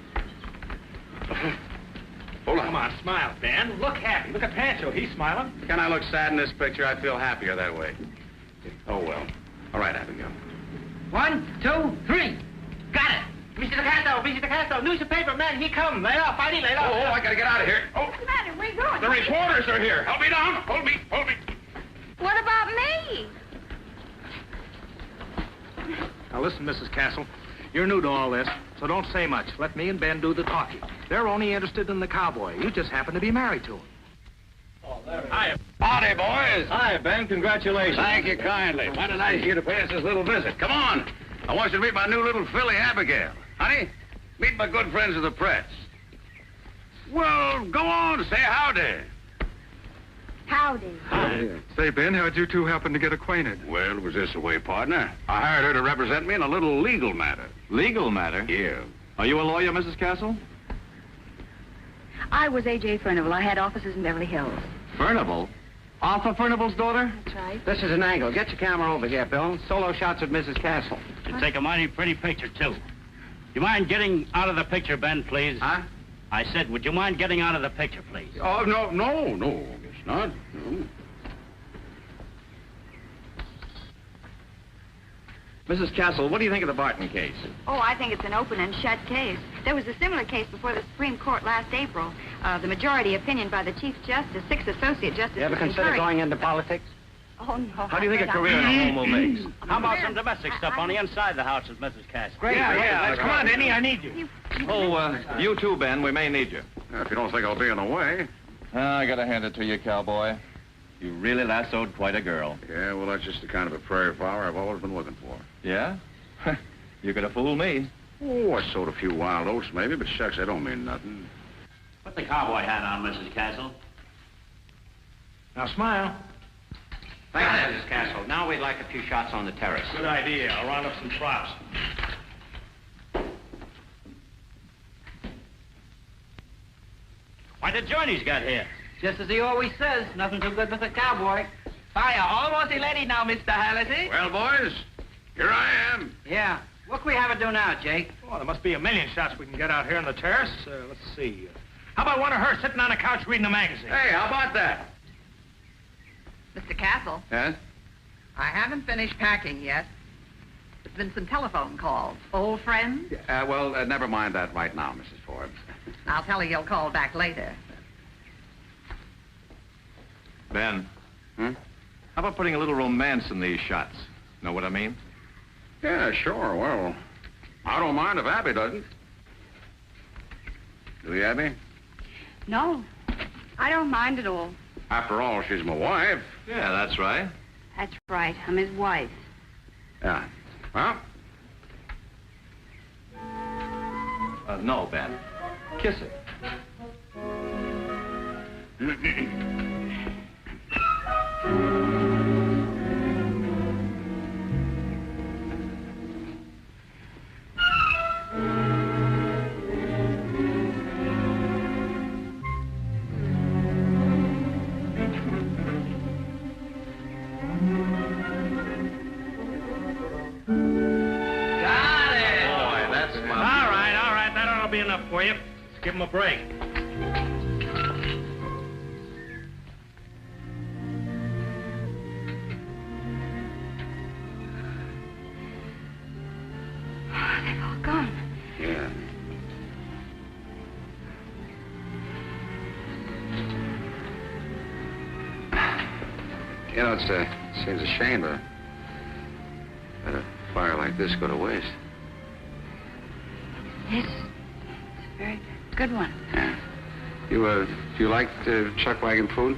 [SPEAKER 5] Hold on.
[SPEAKER 9] Come on, smile, Ben. Look happy. Look at Pancho. He's smiling.
[SPEAKER 5] Can I look sad in this picture? I feel happier that way. Oh, well. All right, Abigail.
[SPEAKER 7] 1, 2, 3. Got it.
[SPEAKER 4] Mr. Castle, newspaper man, he come. Lay off, lay
[SPEAKER 5] Oh,
[SPEAKER 4] off.
[SPEAKER 5] I gotta get out of here. Oh,
[SPEAKER 3] What's the matter? Where you going?
[SPEAKER 5] the reporters are here. Help me down. Hold me.
[SPEAKER 3] What about me?
[SPEAKER 9] Now, listen, Mrs. Castle. You're new to all this, so don't say much. Let me and Ben do the talking. They're only interested in the cowboy. You just happen to be married to him.
[SPEAKER 5] Hi. Howdy, boys.
[SPEAKER 9] Hi, Ben. Congratulations.
[SPEAKER 5] Thank you kindly. Mighty nice of you to pay us this little visit. Come on. I want you to meet my new little filly, Abigail. Honey, meet my good friends of the press. Well, go on, say howdy.
[SPEAKER 3] Howdy.
[SPEAKER 10] Say, Ben, how'd you two happen to get acquainted?
[SPEAKER 5] Well, it was this way, partner. I hired her to represent me in a little legal matter.
[SPEAKER 10] Legal matter?
[SPEAKER 5] Yeah.
[SPEAKER 10] Are you a lawyer, Mrs. Castle?
[SPEAKER 3] I was A.J. Furnival. I had offices in Beverly Hills.
[SPEAKER 10] Furnival? Arthur Furnival's daughter?
[SPEAKER 3] That's right.
[SPEAKER 5] This is an angle. Get your camera over here, Bill. Solo shots of Mrs. Castle.
[SPEAKER 11] You take a mighty pretty picture, too. You mind getting out of the picture, Ben, please?
[SPEAKER 5] Huh?
[SPEAKER 11] I said, would you mind getting out of the picture, please?
[SPEAKER 5] Oh, no, guess not. No.
[SPEAKER 10] Mrs. Castle, what do you think of the Barton case?
[SPEAKER 3] Oh, I think it's an open and shut case. There was a similar case before the Supreme Court last April. The majority opinion by the Chief Justice, 6 associate justices.
[SPEAKER 5] You ever consider going into politics?
[SPEAKER 3] Oh, no.
[SPEAKER 10] How do you think a career in a home will make?
[SPEAKER 11] How about some domestic stuff on the inside the house with Mrs. Castle?
[SPEAKER 10] Great.
[SPEAKER 9] Yeah. Come on, Denny. I need you.
[SPEAKER 10] You too, Ben. We may need you.
[SPEAKER 5] If you don't think I'll be in the way.
[SPEAKER 10] I gotta hand it to you, cowboy. You really lassoed quite a girl.
[SPEAKER 5] Yeah, well, that's just the kind of a prairie flower I've always been looking for.
[SPEAKER 10] Yeah? You could have fooled me.
[SPEAKER 5] Oh, I sowed a few wild oats, maybe, but shucks, they don't mean nothing.
[SPEAKER 11] Put the cowboy hat on, Mrs. Castle.
[SPEAKER 9] Now, smile.
[SPEAKER 5] Thank you, Mrs. Castle. Now we'd like a few shots on the terrace.
[SPEAKER 9] Good idea. I'll round up some props.
[SPEAKER 11] Why, the journey's got here.
[SPEAKER 7] Just as he always says, nothing too good for the cowboy. Fire, almost ready now, Mr. Halliday.
[SPEAKER 5] Well, boys, here I am.
[SPEAKER 7] Yeah. What can we have to do now, Jake?
[SPEAKER 9] Oh, there must be a million shots we can get out here on the terrace. Let's see. How about one of her sitting on a couch reading a magazine?
[SPEAKER 5] Hey, how about that?
[SPEAKER 8] Mr. Castle,
[SPEAKER 5] Yes?
[SPEAKER 8] I haven't finished packing yet. There's been some telephone calls. Old friends?
[SPEAKER 5] Well, never mind that right now, Mrs. Forbes.
[SPEAKER 8] I'll tell you you'll call back later.
[SPEAKER 10] Ben.
[SPEAKER 5] Hmm?
[SPEAKER 10] How about putting a little romance in these shots? Know what I mean?
[SPEAKER 5] Yeah, sure. Well, I don't mind if Abby doesn't. Do you, Abby?
[SPEAKER 3] No, I don't mind at all.
[SPEAKER 5] After all, she's my wife.
[SPEAKER 10] Yeah, that's right.
[SPEAKER 3] That's right. I'm his wife.
[SPEAKER 5] Yeah. Well?
[SPEAKER 10] No, Ben. Kiss it.
[SPEAKER 9] be enough for you. Let's give him a break.
[SPEAKER 3] Oh, they've all gone.
[SPEAKER 5] Yeah. You know, it seems a shame to let a fire like this go to waste.
[SPEAKER 3] Yes, it's a very good one.
[SPEAKER 5] Yeah. Do you like chuck wagon food?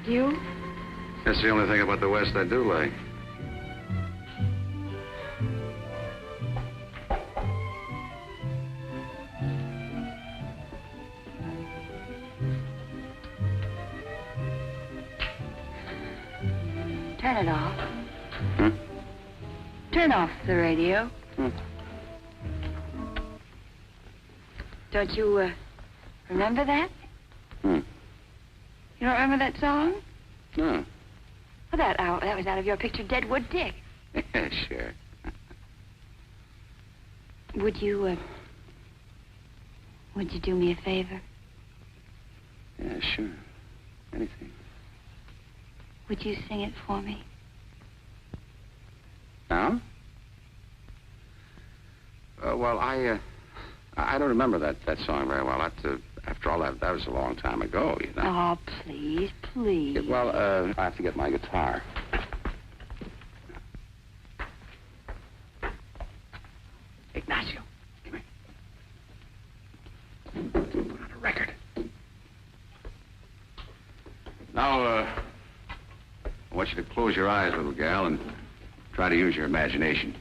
[SPEAKER 3] Do you?
[SPEAKER 5] That's the only thing about the West I do like.
[SPEAKER 3] Turn it off.
[SPEAKER 5] Hmm?
[SPEAKER 3] Turn off the radio. Don't you, remember that? You don't remember that song?
[SPEAKER 5] No.
[SPEAKER 3] Well, that was out of your picture, Deadwood Dick.
[SPEAKER 5] Yeah, sure.
[SPEAKER 3] Would you do me a favor?
[SPEAKER 5] Yeah, sure. Anything.
[SPEAKER 3] Would you sing it for me?
[SPEAKER 5] Now? Well, I don't remember that song very well. After all, that was a long time ago, you know.
[SPEAKER 3] Oh, please, please.
[SPEAKER 5] Yeah, well, I have to get my guitar. Ignacio, come here. Put on a record. Now, I want you to close your eyes, little gal, and try to use your imagination.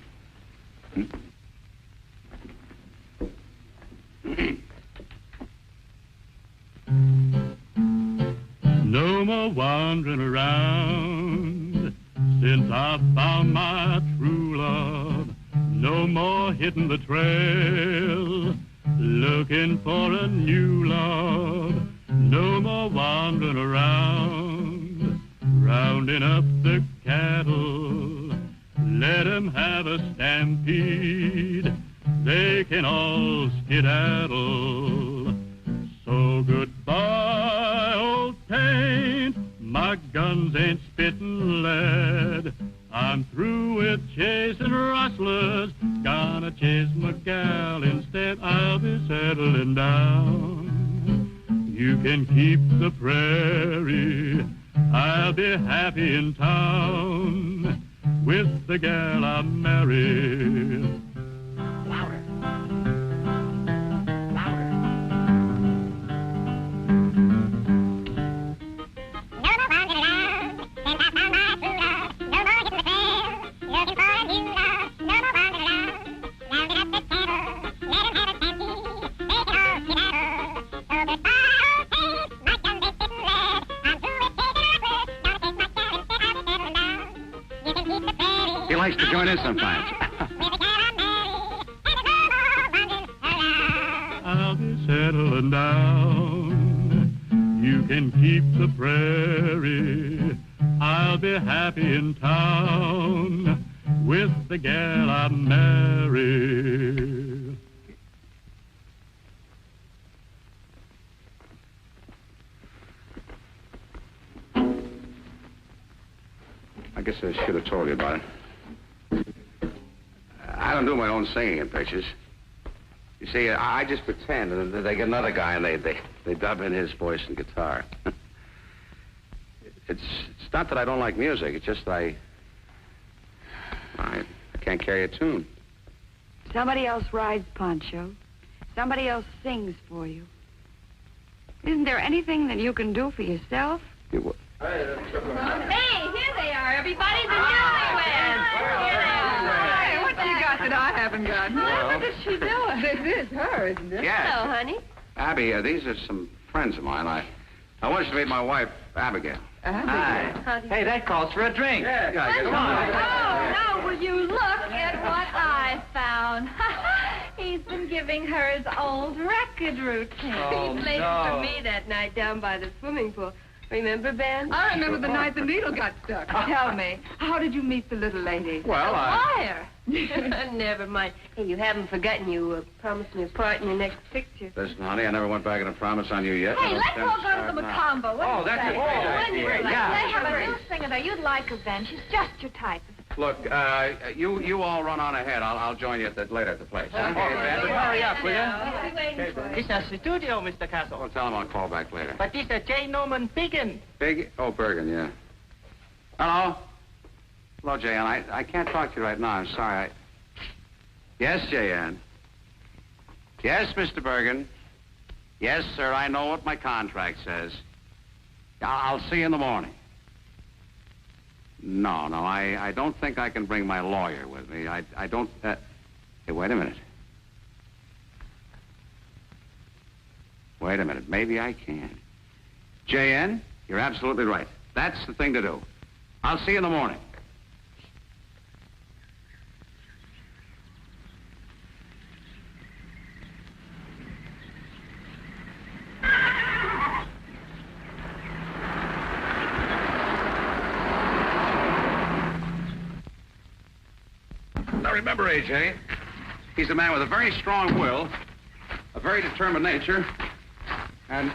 [SPEAKER 12] No more wandering around since I found my true love. No more hitting the trail, looking for a new love. No more wandering around, rounding up the cattle. Let 'em have a stampede, they can all skedaddle. So goodbye, old paint, my guns ain't spitting lead. I'm through with chasing rustlers, gonna chase my gal instead. I'll be settling down. You can keep the prairie, I'll be happy in town with the gal I married.
[SPEAKER 7] Louder.
[SPEAKER 5] He likes to join in sometimes.
[SPEAKER 12] I'll be settling down. You can keep the prairie. I'll be happy in town with the gal I marry.
[SPEAKER 5] I guess I should have told you about it. I don't do my own singing in pictures. You see, I just pretend, and then they get another guy, and they dub in his voice and guitar. It's not that I don't like music. It's just I can't carry a tune.
[SPEAKER 3] Somebody else rides Poncho. Somebody else sings for you. Isn't there anything that you can do for yourself?
[SPEAKER 13] Hey, here they are, everybody, the newlyweds. Here they are.
[SPEAKER 2] Hey, what you got that I haven't got?
[SPEAKER 5] Well,
[SPEAKER 2] What is she doing? This is her, isn't it?
[SPEAKER 5] Yes.
[SPEAKER 13] Hello, honey.
[SPEAKER 5] Abby, these are some friends of mine. I want you to meet my wife, Abigail.
[SPEAKER 4] Hi. Hey, that calls for a drink.
[SPEAKER 5] Yeah, get
[SPEAKER 13] Oh,
[SPEAKER 5] along.
[SPEAKER 13] now will you look at what I found? He's been giving her his old record routine.
[SPEAKER 4] Oh,
[SPEAKER 13] He played
[SPEAKER 4] no.
[SPEAKER 13] for me that night down by the swimming pool. Remember, Ben?
[SPEAKER 2] I remember the night the needle got stuck. Tell me, how did you meet the little lady?
[SPEAKER 5] Well,
[SPEAKER 13] Wire.
[SPEAKER 14] Never mind. Hey, you haven't forgotten you promised me a part in your next picture.
[SPEAKER 5] Listen, honey, I never went back on a promise on you yet.
[SPEAKER 13] Hey,
[SPEAKER 5] No
[SPEAKER 13] let's
[SPEAKER 5] sense
[SPEAKER 13] all go to the
[SPEAKER 5] starting now.
[SPEAKER 13] Macombo. What do you
[SPEAKER 5] that's
[SPEAKER 13] say?
[SPEAKER 5] a great idea. Yeah.
[SPEAKER 13] They have a new singer there. You'd like her, Ben. She's just your type.
[SPEAKER 5] Look, you all run on ahead. I'll join you later at the place.
[SPEAKER 4] Okay, Ben, but hurry up, will you? This is a studio, Mr. Castle.
[SPEAKER 5] Well, tell him I'll call back later.
[SPEAKER 4] But this is J. Newman Biggin.
[SPEAKER 5] Oh, Bergen, yeah. Hello? Hello, J.N. I can't talk to you right now. I'm sorry. Yes, J.N. Yes, Mr. Bergen. Yes, sir, I know what my contract says. I'll see you in the morning. No, I don't think I can bring my lawyer with me. I don't... Hey, wait a minute. Wait a minute. Maybe I can. J.N., you're absolutely right. That's the thing to do. I'll see you in the morning. Now remember, A.J., he's a man with a very strong will, a very determined nature, and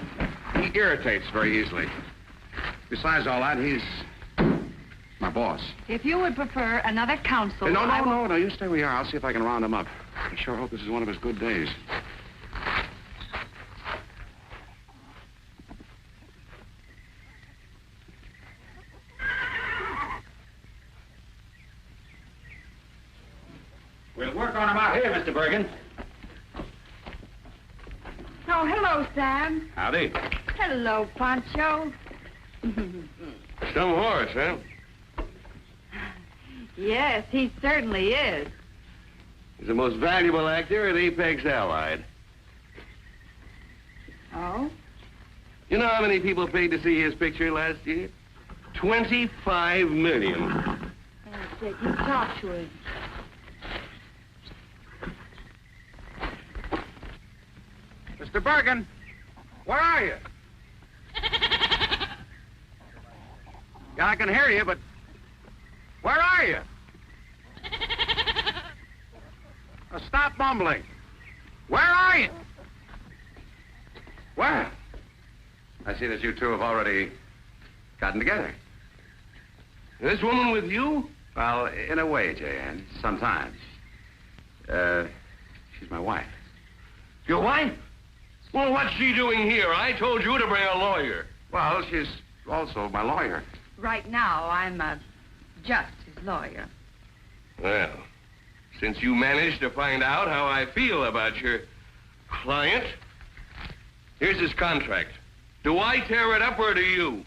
[SPEAKER 5] he irritates very easily. Besides all that, he's my boss.
[SPEAKER 3] If you would prefer another counsel...
[SPEAKER 5] No, you stay where you are. I'll see if I can round him up. I sure hope this is one of his good days.
[SPEAKER 11] We'll work on him out here, Mr. Bergen.
[SPEAKER 3] Oh, hello, Sam.
[SPEAKER 5] Howdy.
[SPEAKER 3] Hello, Pancho.
[SPEAKER 15] Some horse, huh?
[SPEAKER 3] Yes, he certainly is.
[SPEAKER 15] He's the most valuable actor at Apex Allied.
[SPEAKER 3] Oh?
[SPEAKER 15] You know how many people paid to see his picture last year? 25 million.
[SPEAKER 3] That's it. You talk to him.
[SPEAKER 5] Mr. Bergen, where are you? Yeah, I can hear you, but where are you? Stop mumbling. Where are you? Well, I see that you two have already gotten together.
[SPEAKER 15] This woman with you?
[SPEAKER 5] Well, in a way, J.N., sometimes. She's my wife.
[SPEAKER 15] Your wife? Well, what's she doing here? I told you to bring a lawyer.
[SPEAKER 5] Well, she's also my lawyer.
[SPEAKER 3] Right now, I'm just his lawyer.
[SPEAKER 15] Well, since you managed to find out how I feel about your client, here's his contract. Do I tear it up or do you?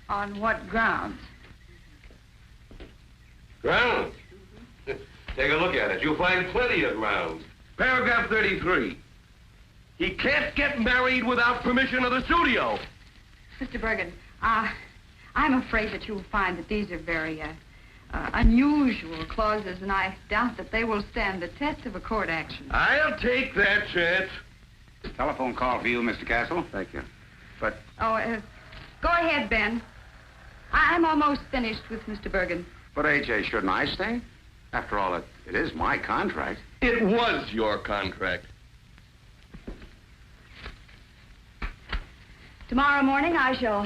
[SPEAKER 3] On what grounds?
[SPEAKER 15] Grounds? Take a look at it. You'll find plenty of grounds. Paragraph 33. He can't get married without permission of the studio.
[SPEAKER 3] Mr. Bergen, I'm afraid that you'll find that these are very unusual clauses, and I doubt that they will stand the test of a court action.
[SPEAKER 15] I'll take that chance.
[SPEAKER 5] Telephone call for you, Mr. Castle. Thank you. But...
[SPEAKER 3] Oh, go ahead, Ben. I'm almost finished with Mr. Bergen.
[SPEAKER 5] But, A.J., shouldn't I stay? After all, it is my contract.
[SPEAKER 15] It was your contract.
[SPEAKER 3] Tomorrow morning, I shall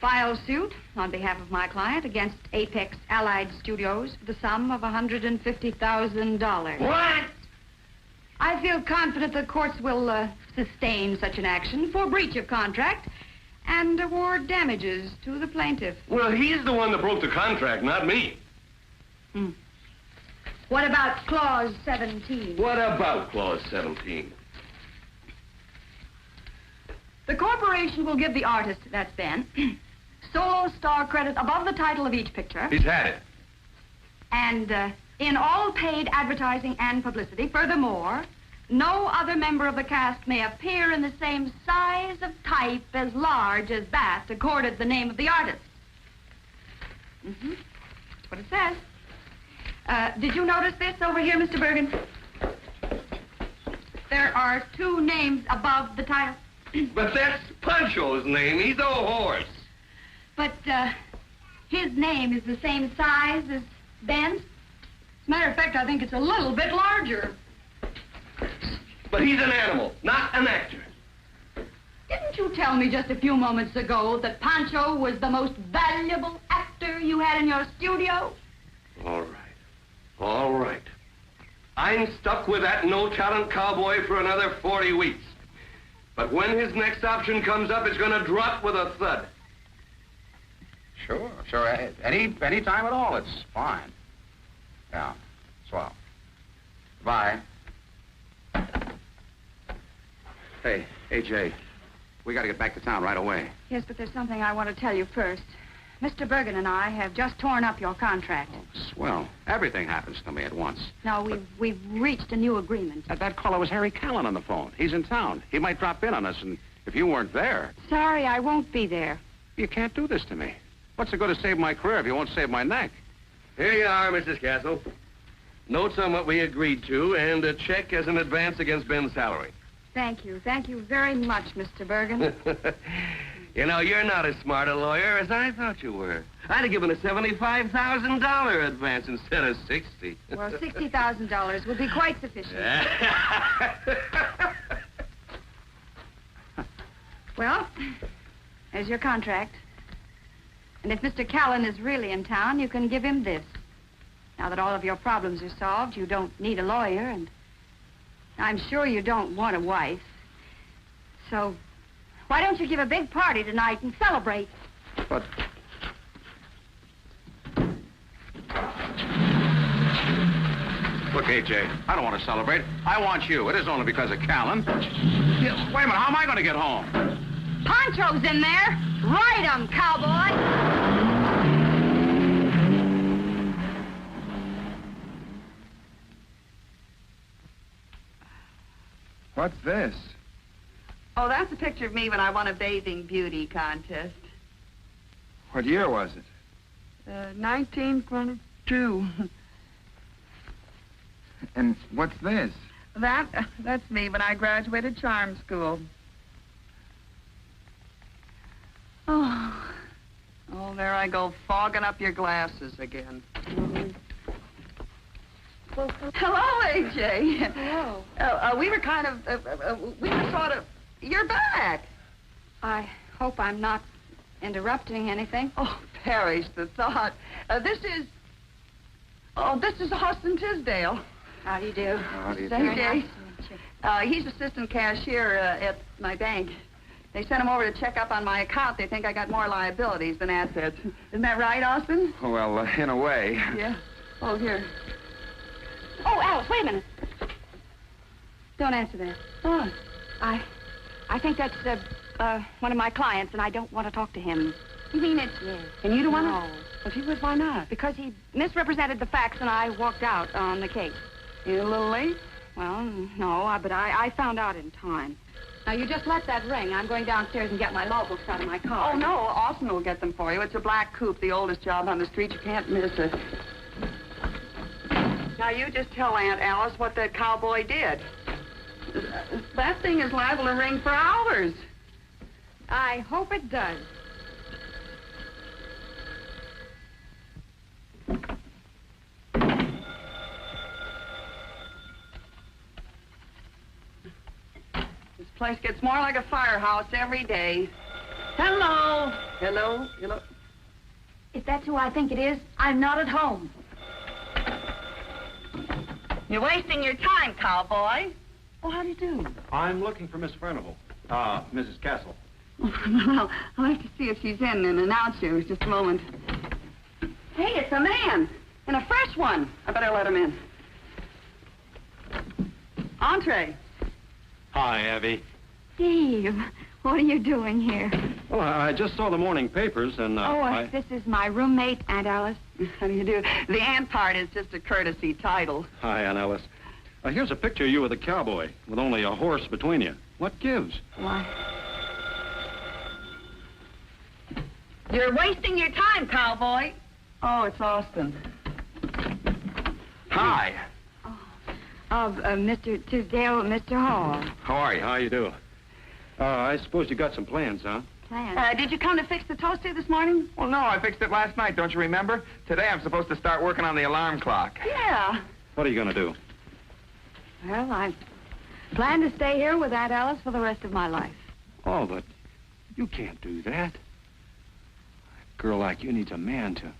[SPEAKER 3] file suit on behalf of my client against Apex Allied Studios for the sum of $150,000.
[SPEAKER 15] What?
[SPEAKER 3] I feel confident the courts will sustain such an action for breach of contract and award damages to the plaintiff.
[SPEAKER 15] Well, he's the one that broke the contract, not me.
[SPEAKER 3] What about Clause 17?
[SPEAKER 15] What about Clause 17?
[SPEAKER 3] The corporation will give the artist, that's Ben, solo star credit above the title of each picture.
[SPEAKER 15] He's had it.
[SPEAKER 3] And in all paid advertising and publicity. Furthermore, no other member of the cast may appear in the same size of type as large as that accorded the name of the artist. That's what it says. Did you notice this over here, Mr. Bergen? There are two names above the title.
[SPEAKER 15] But that's Pancho's name. He's a horse.
[SPEAKER 3] But his name is the same size as Ben's.
[SPEAKER 2] As a matter of fact, I think it's a little bit larger.
[SPEAKER 15] But he's an animal, not an actor.
[SPEAKER 2] Didn't you tell me just a few moments ago that Pancho was the most valuable actor you had in your studio?
[SPEAKER 15] All right. All right. I'm stuck with that no-talent cowboy for another 40 weeks. But when his next option comes up, it's going to drop with a thud.
[SPEAKER 5] Sure. Any time at all, it's fine. Yeah, swell. Bye. Hey, AJ, we got to get back to town right away.
[SPEAKER 3] Yes, but there's something I want to tell you first. Mr. Bergen and I have just torn up your contract.
[SPEAKER 5] Oh, swell. Everything happens to me at once.
[SPEAKER 3] No, we've reached a new agreement.
[SPEAKER 5] That caller was Harry Callan on the phone. He's in town. He might drop in on us, and if you weren't there...
[SPEAKER 3] Sorry, I won't be there.
[SPEAKER 5] You can't do this to me. What's it going to save my career if you won't save my neck?
[SPEAKER 15] Here you are, Mrs. Castle. Notes on what we agreed to, and a check as an advance against Ben's salary.
[SPEAKER 3] Thank you. Thank you very much, Mr. Bergen.
[SPEAKER 15] You know, you're not as smart a lawyer as I thought you were. I'd have given a $75,000 advance instead of $60,000.
[SPEAKER 3] Well, $60,000 would be quite sufficient. Well, there's your contract. And if Mr. Callan is really in town, you can give him this. Now that all of your problems are solved, you don't need a lawyer, and I'm sure you don't want a wife. So, why don't you give a big party tonight and celebrate?
[SPEAKER 5] But... Look, AJ, I don't want to celebrate. I want you. It isn't only because of Callan. Yeah, wait a minute, how am I going to get home?
[SPEAKER 3] Pancho's in there. Ride 'em, cowboy.
[SPEAKER 16] What's this?
[SPEAKER 2] Oh, that's a picture of me when I won a bathing beauty contest.
[SPEAKER 16] What year was it?
[SPEAKER 2] 1922.
[SPEAKER 16] And what's this?
[SPEAKER 2] That's me when I graduated charm school. Oh, there I go, fogging up your glasses again. Well, hello, AJ.
[SPEAKER 3] Hello.
[SPEAKER 2] We were kind of, we were sort of, you're back.
[SPEAKER 3] I hope I'm not interrupting anything.
[SPEAKER 2] Oh, perish the thought. This is Austin Tisdale.
[SPEAKER 3] How do you do?
[SPEAKER 5] How do you do?
[SPEAKER 2] AJ. He's assistant cashier at my bank. They sent him over to check up on my account. They think I got more liabilities than assets. Isn't that right, Austin?
[SPEAKER 16] Well, in a way.
[SPEAKER 2] Yeah. Oh, here.
[SPEAKER 3] Oh, Alice, wait a minute. Don't answer that.
[SPEAKER 2] What?
[SPEAKER 3] I think that's one of my clients, and I don't want to talk to him.
[SPEAKER 2] You mean it's...
[SPEAKER 3] Yes.
[SPEAKER 2] And you don't want to...
[SPEAKER 3] No.
[SPEAKER 2] Well, gee whiz, why not?
[SPEAKER 3] Because he misrepresented the facts, and I walked out on the case.
[SPEAKER 2] You a little late?
[SPEAKER 3] Well, no, but I found out in time. Now, you just let that ring. I'm going downstairs and get my law books out of my car.
[SPEAKER 2] Oh, no, Austin will get them for you. It's a black coupe, the oldest job on the street. You can't miss it. Now, you just tell Aunt Alice what that cowboy did. That thing is liable to ring for hours.
[SPEAKER 3] I hope it does.
[SPEAKER 2] This place gets more like a firehouse every day. Hello. Hello. Hello.
[SPEAKER 3] If that's who I think it is, I'm not at home.
[SPEAKER 2] You're wasting your time, cowboy. Oh, how do you do?
[SPEAKER 10] I'm looking for Miss Furnival. Mrs. Castle.
[SPEAKER 2] Well, I'll have to see if she's in and announce you. Just a moment. Hey, it's a man. And a fresh one. I better let him in. Entree.
[SPEAKER 10] Hi, Abby.
[SPEAKER 3] Steve, what are you doing here?
[SPEAKER 10] Well, I just saw the morning papers, and
[SPEAKER 3] This is my roommate, Aunt Alice.
[SPEAKER 2] How do you do? The aunt part is just a courtesy title.
[SPEAKER 10] Hi, Aunt Alice. Here's a picture of you with a cowboy, with only a horse between you. What gives?
[SPEAKER 3] Why?
[SPEAKER 2] You're wasting your time, cowboy. Oh, it's Austin.
[SPEAKER 5] Hi.
[SPEAKER 3] Mr. Tisdale, Mr. Hall.
[SPEAKER 5] How are you?
[SPEAKER 10] How you do? I suppose you got some plans, huh?
[SPEAKER 3] Did you come to fix the toaster this morning?
[SPEAKER 16] Well, no, I fixed it last night, don't you remember? Today I'm supposed to start working on the alarm clock.
[SPEAKER 3] Yeah.
[SPEAKER 10] What are you going to do?
[SPEAKER 3] Well, I plan to stay here with Aunt Alice for the rest of my life.
[SPEAKER 10] Oh, but you can't do that. A girl like you needs a man to...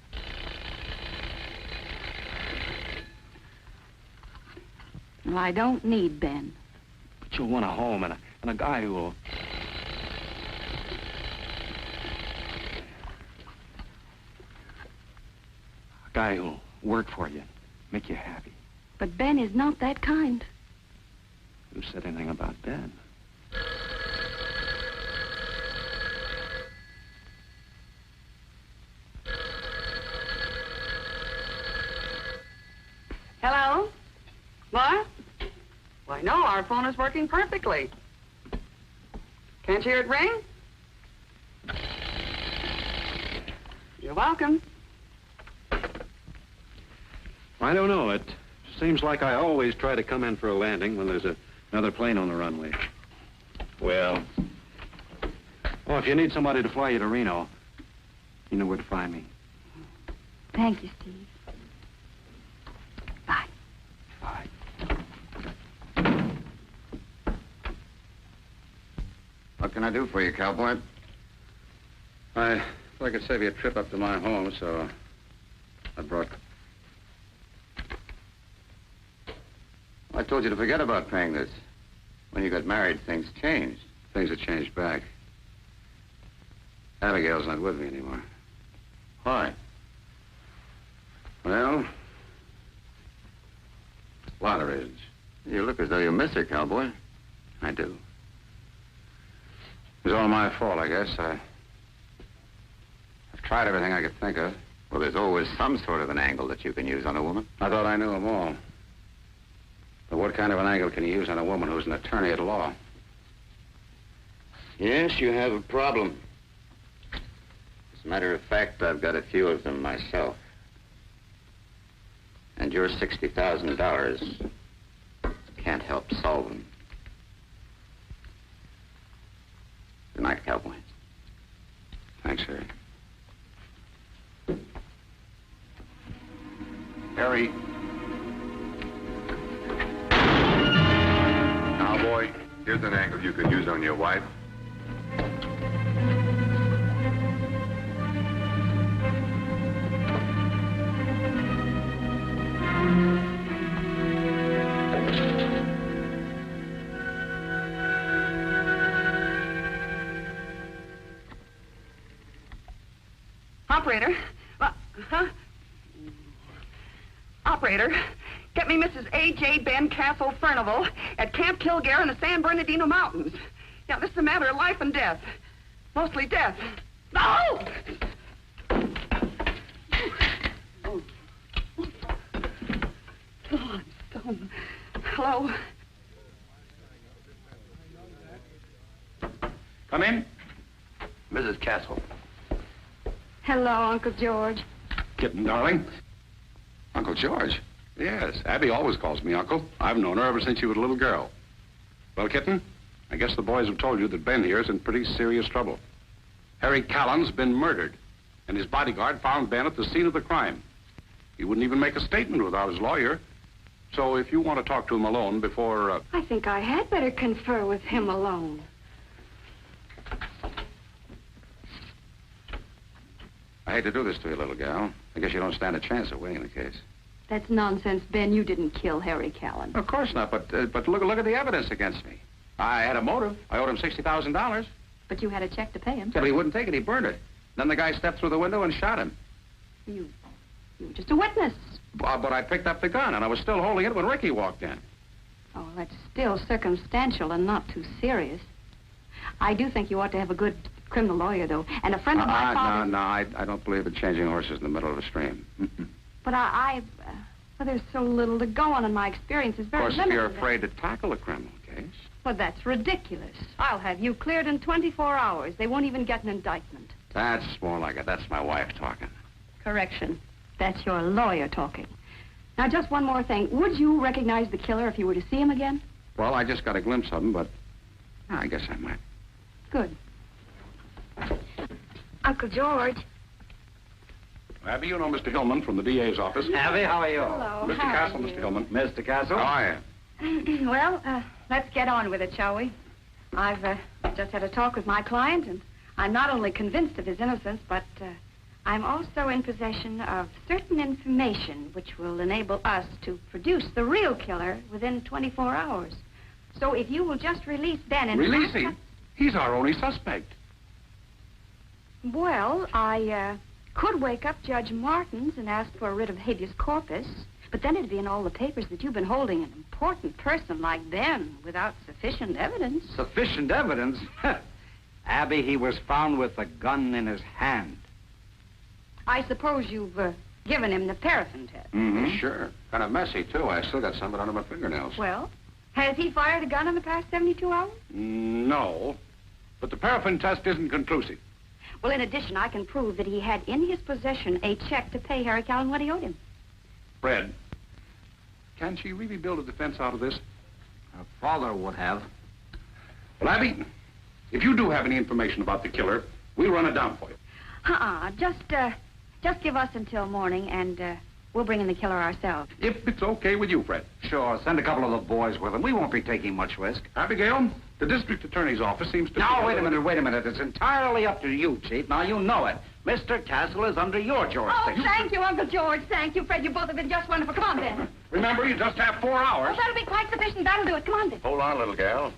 [SPEAKER 3] Well, I don't need Ben.
[SPEAKER 10] But you'll want a home and a guy who will... A guy who'll work for you, make you happy.
[SPEAKER 3] But Ben is not that kind.
[SPEAKER 10] Who said anything about Ben?
[SPEAKER 2] Hello? What? Why, no, our phone is working perfectly. Can't you hear it ring? You're welcome.
[SPEAKER 10] I don't know. It seems like I always try to come in for a landing when there's another plane on the runway. Well, oh, if you need somebody to fly you to Reno, you know where to find me.
[SPEAKER 3] Thank you, Steve. Bye.
[SPEAKER 10] Bye.
[SPEAKER 6] What can I do for you, cowboy?
[SPEAKER 10] I thought I could save you a trip up to my home, so I brought...
[SPEAKER 6] I told you to forget about paying this. When you got married, things changed.
[SPEAKER 10] Things have changed back. Abigail's not with me anymore.
[SPEAKER 6] Why?
[SPEAKER 10] Well, a lot of reasons.
[SPEAKER 6] You look as though you miss her, cowboy.
[SPEAKER 10] I do. It was all my fault, I guess. I've tried everything I could think of.
[SPEAKER 6] Well, there's always some sort of an angle that you can use on a woman.
[SPEAKER 10] I thought I knew them all. But what kind of an angle can you use on a woman who's an attorney at law?
[SPEAKER 6] Yes, you have a problem. As a matter of fact, I've got a few of them myself. And your $60,000 can't help solve them. Good night, cowboy.
[SPEAKER 10] Thanks, Harry.
[SPEAKER 5] Harry. Cowboy, here's an angle you could use on your wife.
[SPEAKER 2] Operator. Huh? Operator, get me Mrs. A.J. Ben Castle Furnival at Camp Kilgare in the San Bernardino Mountains. Yeah, this is a matter of life and death. Mostly death. No! Oh. Oh, I'm stoned. Hello?
[SPEAKER 5] Come in. Mrs. Castle.
[SPEAKER 3] Hello, Uncle George.
[SPEAKER 10] Kitten, darling.
[SPEAKER 5] Uncle George? Yes, Abby always calls me Uncle. I've known her ever since she was a little girl. Well, Kitten, I guess the boys have told you that Ben here is in pretty serious trouble. Harry Callan's been murdered, and his bodyguard found Ben at the scene of the crime. He wouldn't even make a statement without his lawyer. So if you want to talk to him alone before...
[SPEAKER 3] I think I had better confer with him alone.
[SPEAKER 5] I hate to do this to you, little gal. I guess you don't stand a chance of winning the case.
[SPEAKER 3] That's nonsense, Ben. You didn't kill Harry Callan.
[SPEAKER 5] Of course not, but look at the evidence against me. I had a motive. I owed him $60,000.
[SPEAKER 3] But you had a check to pay him.
[SPEAKER 5] Yeah, but he wouldn't take it. He burned it. Then the guy stepped through the window and shot him.
[SPEAKER 3] You were just a witness.
[SPEAKER 5] But I picked up the gun, and I was still holding it when Ricky walked in.
[SPEAKER 3] Oh, that's still circumstantial and not too serious. I do think you ought to have a good criminal lawyer, though, and a friend of my father's...
[SPEAKER 5] No, I don't believe in changing horses in the middle of a stream.
[SPEAKER 3] But well, there's so little to go on, and my experience is very limited.
[SPEAKER 5] Of course, if you're afraid to tackle a criminal case...
[SPEAKER 3] Well, that's ridiculous. I'll have you cleared in 24 hours. They won't even get an indictment.
[SPEAKER 5] That's more like it. That's my wife talking.
[SPEAKER 3] Correction. That's your lawyer talking. Now, just one more thing. Would you recognize the killer if you were to see him again?
[SPEAKER 5] Well, I just got a glimpse of him, but I guess I might.
[SPEAKER 3] Good. Uncle George.
[SPEAKER 17] Abby, you know Mr. Hillman from the DA's office.
[SPEAKER 18] Abby, how are you?
[SPEAKER 3] Hello.
[SPEAKER 17] Mr. Castle, Mr. Hillman.
[SPEAKER 18] Mr. Castle.
[SPEAKER 17] How are you?
[SPEAKER 3] Well, let's get on with it, shall we? I've just had a talk with my client, and I'm not only convinced of his innocence, but I'm also in possession of certain information which will enable us to produce the real killer within 24 hours. So if you will just release Ben and...
[SPEAKER 17] Release him? He's our only suspect.
[SPEAKER 3] Well, I could wake up Judge Martins and ask for a writ of habeas corpus, but then it'd be in all the papers that you've been holding an important person like Ben without sufficient evidence.
[SPEAKER 18] Sufficient evidence? Abby, he was found with a gun in his hand.
[SPEAKER 3] I suppose you've given him the paraffin test.
[SPEAKER 17] Mm-hmm. Sure. Kind of messy, too. I still got some of it under my fingernails.
[SPEAKER 3] Well, has he fired a gun in the past 72 hours?
[SPEAKER 17] No. But the paraffin test isn't conclusive.
[SPEAKER 3] Well, in addition, I can prove that he had in his possession a check to pay Harry Callan what he owed him.
[SPEAKER 17] Fred, can she really build a defense out of this?
[SPEAKER 18] Her father would have.
[SPEAKER 17] Well, Abby, if you do have any information about the killer, we'll run it down for you.
[SPEAKER 3] Just give us until morning, and we'll bring in the killer ourselves.
[SPEAKER 17] If it's okay with you, Fred.
[SPEAKER 18] Sure, send a couple of the boys with him. We won't be taking much risk.
[SPEAKER 17] Abigail, the district attorney's office seems to...
[SPEAKER 18] Now, wait a minute. It's entirely up to you, Chief. Now, you know it. Mr. Castle is under your jurisdiction.
[SPEAKER 3] Oh, thank you, Uncle George. Thank you, Fred. You both have been just wonderful. Come on, Ben.
[SPEAKER 17] Remember, you just have 4 hours.
[SPEAKER 3] Oh, that'll be quite sufficient. That'll do it. Come on, Ben.
[SPEAKER 17] Hold on, little gal.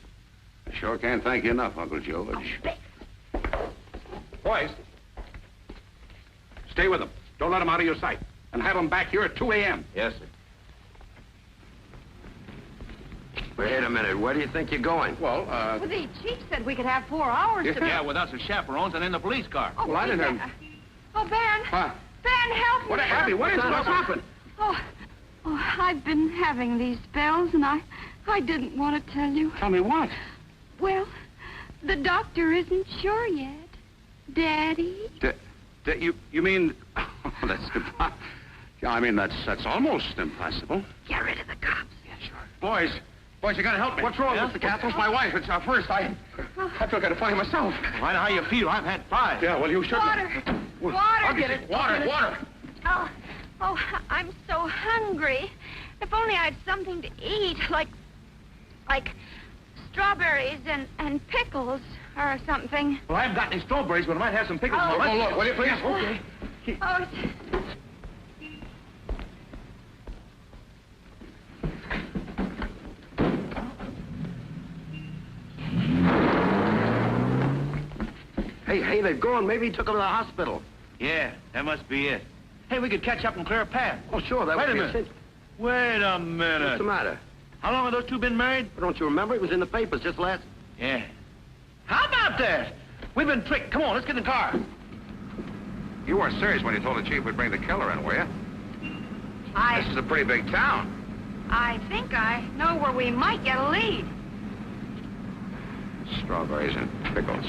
[SPEAKER 17] I sure can't thank you enough, Uncle George.
[SPEAKER 3] Oh,
[SPEAKER 17] Boys, stay with them. Don't let them out of your sight. And have them back here at 2 a.m.
[SPEAKER 15] Yes, sir. Wait a minute. Where do you think you're going?
[SPEAKER 17] Well,
[SPEAKER 3] Well, the chief said we could have 4 hours to...
[SPEAKER 9] Yeah, with us as chaperones and in the police car.
[SPEAKER 3] Oh,
[SPEAKER 17] well, I didn't have...
[SPEAKER 3] Oh, Ben.
[SPEAKER 17] Huh?
[SPEAKER 3] Ben, help me.
[SPEAKER 17] What, Abby, what's happened?
[SPEAKER 3] Oh, I've been having these spells, and I didn't want to tell you.
[SPEAKER 17] Tell me what?
[SPEAKER 3] Well, the doctor isn't sure yet. Daddy?
[SPEAKER 17] You mean... Oh, that's... I mean, that's almost impossible.
[SPEAKER 3] Get rid of the cops.
[SPEAKER 17] Yeah, sure. Boys, you gotta help me. What's wrong, Mr. Castle? It's my wife. It's first. I feel gotta find myself.
[SPEAKER 9] I know how you feel. I've had 5.
[SPEAKER 17] Yeah, well, you should.
[SPEAKER 3] Water.
[SPEAKER 17] I'll get it. Water.
[SPEAKER 13] Oh, I'm so hungry. If only I had something to eat, like strawberries and pickles or something.
[SPEAKER 9] Well, I haven't got any strawberries, but I might have some pickles.
[SPEAKER 3] Oh,
[SPEAKER 17] look, will you please?
[SPEAKER 9] Okay.
[SPEAKER 13] Oh,
[SPEAKER 15] Hey, they're gone. Maybe he took him to the hospital.
[SPEAKER 9] Yeah, that must be it. Hey, we could catch up and clear a path.
[SPEAKER 15] Oh, sure, that
[SPEAKER 9] Wait
[SPEAKER 15] would
[SPEAKER 9] a
[SPEAKER 15] be
[SPEAKER 9] minute.
[SPEAKER 15] cinch.
[SPEAKER 9] Wait a minute.
[SPEAKER 15] What's the matter?
[SPEAKER 9] How long have those two been married?
[SPEAKER 15] Don't you remember? It was in the papers just last...
[SPEAKER 9] Yeah. How about that? We've been tricked. Come on, let's get in the car.
[SPEAKER 5] You weren't serious when you told the chief we'd bring the killer in, were you? This is a pretty big town.
[SPEAKER 3] I think I know where we might get a lead.
[SPEAKER 5] Strawberries and pickles.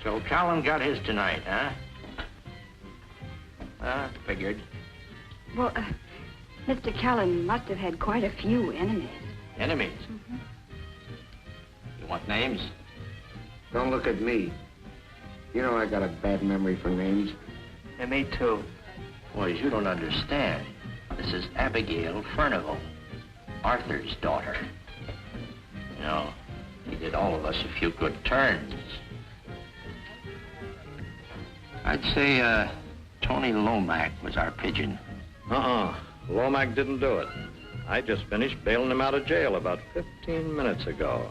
[SPEAKER 11] So Callan got his tonight, huh? Figured.
[SPEAKER 3] Well, Mr. Callan must have had quite a few enemies.
[SPEAKER 11] Enemies?
[SPEAKER 3] Mm-hmm.
[SPEAKER 11] You want names?
[SPEAKER 15] Don't look at me. You know I got a bad memory for names.
[SPEAKER 11] Yeah, me too. Boys, you don't understand. This is Abigail Furnival, Arthur's daughter. You know, he did all of us a few good turns. I'd say, Tony Lomack was our pigeon.
[SPEAKER 10] Lomack didn't do it. I just finished bailing him out of jail about 15 minutes ago.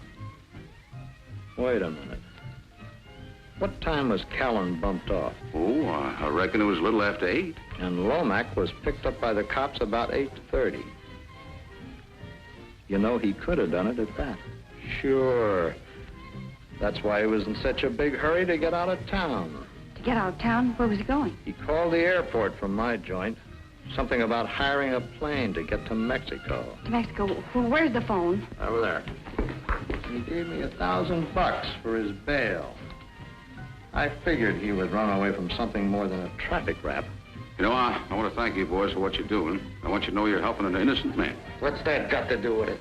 [SPEAKER 10] Wait a minute. What time was Callan bumped off?
[SPEAKER 17] Oh, I reckon it was a little after 8.
[SPEAKER 10] And Lomack was picked up by the cops about 8:30. You know, he could have done it at that. Sure. That's why he was in such a big hurry to get out of town.
[SPEAKER 3] To get out of town? Where was he going?
[SPEAKER 10] He called the airport from my joint. Something about hiring a plane to get to Mexico.
[SPEAKER 3] To Mexico? Where's the phone?
[SPEAKER 10] Over there. He gave me $1,000 for his bail. I figured he would run away from something more than a traffic rap.
[SPEAKER 17] You know, I want to thank you boys for what you're doing. I want you to know you're helping an innocent man.
[SPEAKER 18] What's that got to do with it?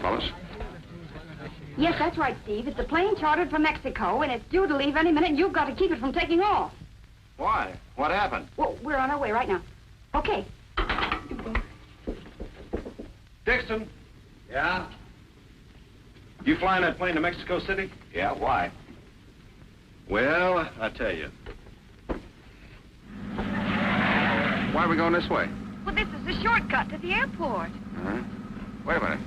[SPEAKER 17] fellas.
[SPEAKER 3] Yes, that's right, Steve. It's a plane chartered for Mexico, and it's due to leave any minute, and you've got to keep it from taking off.
[SPEAKER 10] Why? What happened?
[SPEAKER 3] Well, we're on our way right now. Okay.
[SPEAKER 10] Dixon.
[SPEAKER 18] Yeah?
[SPEAKER 10] You flying that plane to Mexico City?
[SPEAKER 18] Yeah, why?
[SPEAKER 10] Well, I tell you.
[SPEAKER 17] Why are we going this way?
[SPEAKER 3] Well, this is a shortcut to the airport.
[SPEAKER 17] Huh? Wait a minute.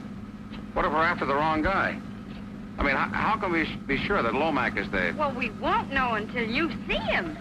[SPEAKER 17] What if we're after the wrong guy? I mean, how can we be sure that Lomac is the...
[SPEAKER 3] Well, we won't know until you see him.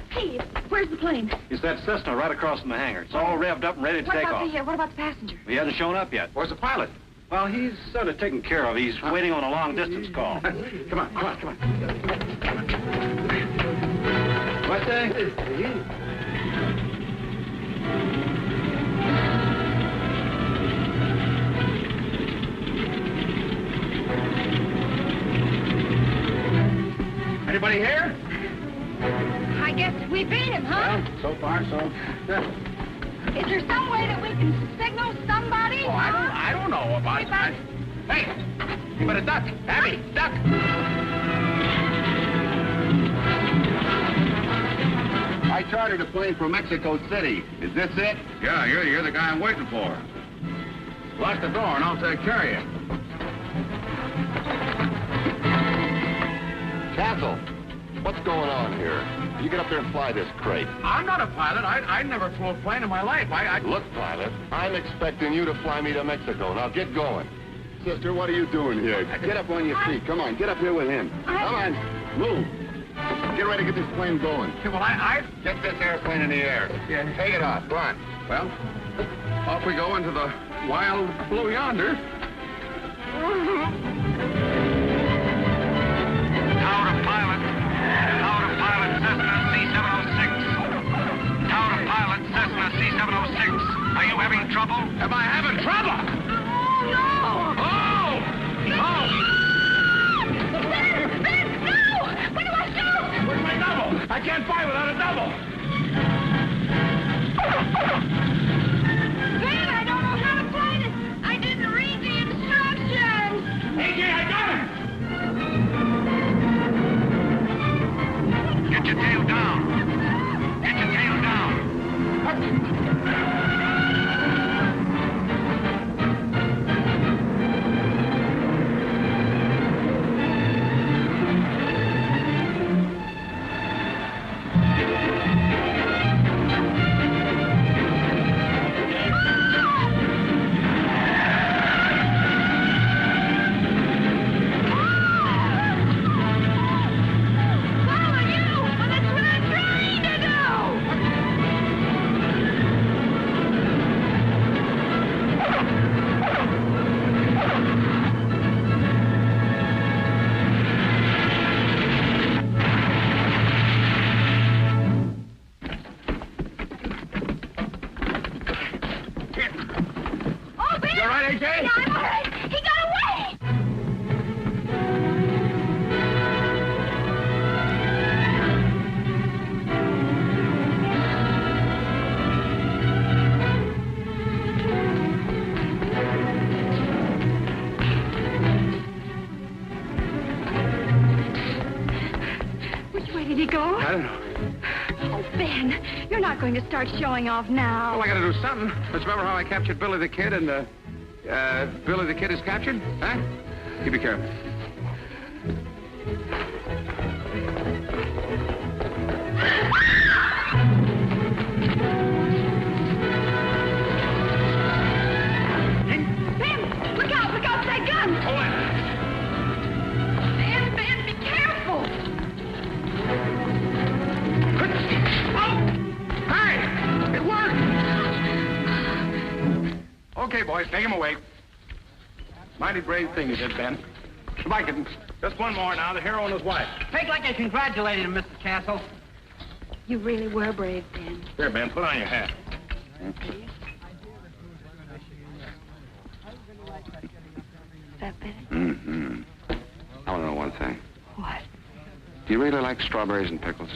[SPEAKER 3] Hey, where's the plane?
[SPEAKER 10] It's that Cessna right across from the hangar. It's all revved up and ready to take off.
[SPEAKER 3] What about the passenger?
[SPEAKER 10] He hasn't shown up yet. Where's the pilot? Well, he's sort of taken care of. He's waiting on a long-distance call. Come on. What's that? Anybody here?
[SPEAKER 3] I guess we beat him, huh?
[SPEAKER 10] Well, so far, so...
[SPEAKER 3] Is there some way that we can signal somebody?
[SPEAKER 17] Oh, I don't know about that. Hey, you better duck. Abby, duck.
[SPEAKER 19] I chartered a plane from Mexico City. Is this it?
[SPEAKER 17] Yeah, you're the guy I'm waiting for. Lock the door and I'll take care of you.
[SPEAKER 19] Castle, what's going on here? You get up there and fly this crate.
[SPEAKER 17] I'm not a pilot. I never flew a plane in my life.
[SPEAKER 19] Look, pilot, I'm expecting you to fly me to Mexico. Now get going. Sister, what are you doing here? Get up on your feet. Come on, get up here with him. Come on, move. Get ready to get this plane going.
[SPEAKER 17] Okay, well, I...
[SPEAKER 19] Get this airplane in the air.
[SPEAKER 17] Yeah.
[SPEAKER 19] Take it off. Go on.
[SPEAKER 17] Well, off we go into the wild blue yonder.
[SPEAKER 5] Tower of pilot. Tower of pilot, Cessna C-706. Tower of pilot, Cessna C-706. Are you having trouble?
[SPEAKER 17] Am I having trouble?
[SPEAKER 3] Oh, no!
[SPEAKER 17] Oh!
[SPEAKER 3] Ben, no! What do I do?
[SPEAKER 17] Where's my double? I can't fly without a double.
[SPEAKER 3] Ben, I don't know how to fly this. I didn't read the instructions.
[SPEAKER 17] AJ, I got him!
[SPEAKER 5] Get your tail down. Get your tail down.
[SPEAKER 3] Going to start showing off now.
[SPEAKER 17] Well, I gotta do something. Let's remember how I captured Billy the Kid and, Billy the Kid is captured? Huh? You be careful.
[SPEAKER 3] Ben, look out for that gun!
[SPEAKER 17] Hold it.
[SPEAKER 3] Ben, be careful!
[SPEAKER 17] It worked! Okay, boys, take him away. Mighty brave thing you did, Ben. Goodbye, kittens.
[SPEAKER 9] Just one more now, the hero and his wife.
[SPEAKER 7] Take like I congratulated him, Mrs. Castle.
[SPEAKER 3] You really were brave, Ben.
[SPEAKER 9] Here, Ben, put on your hat.
[SPEAKER 3] Okay. Is that better?
[SPEAKER 17] Mm-hmm. I want to know one thing.
[SPEAKER 3] What?
[SPEAKER 17] Do you really like strawberries and pickles?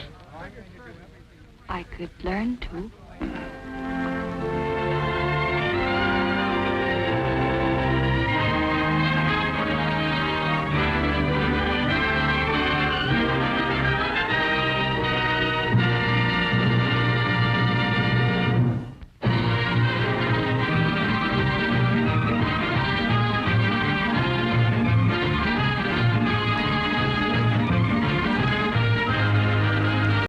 [SPEAKER 3] I could learn to.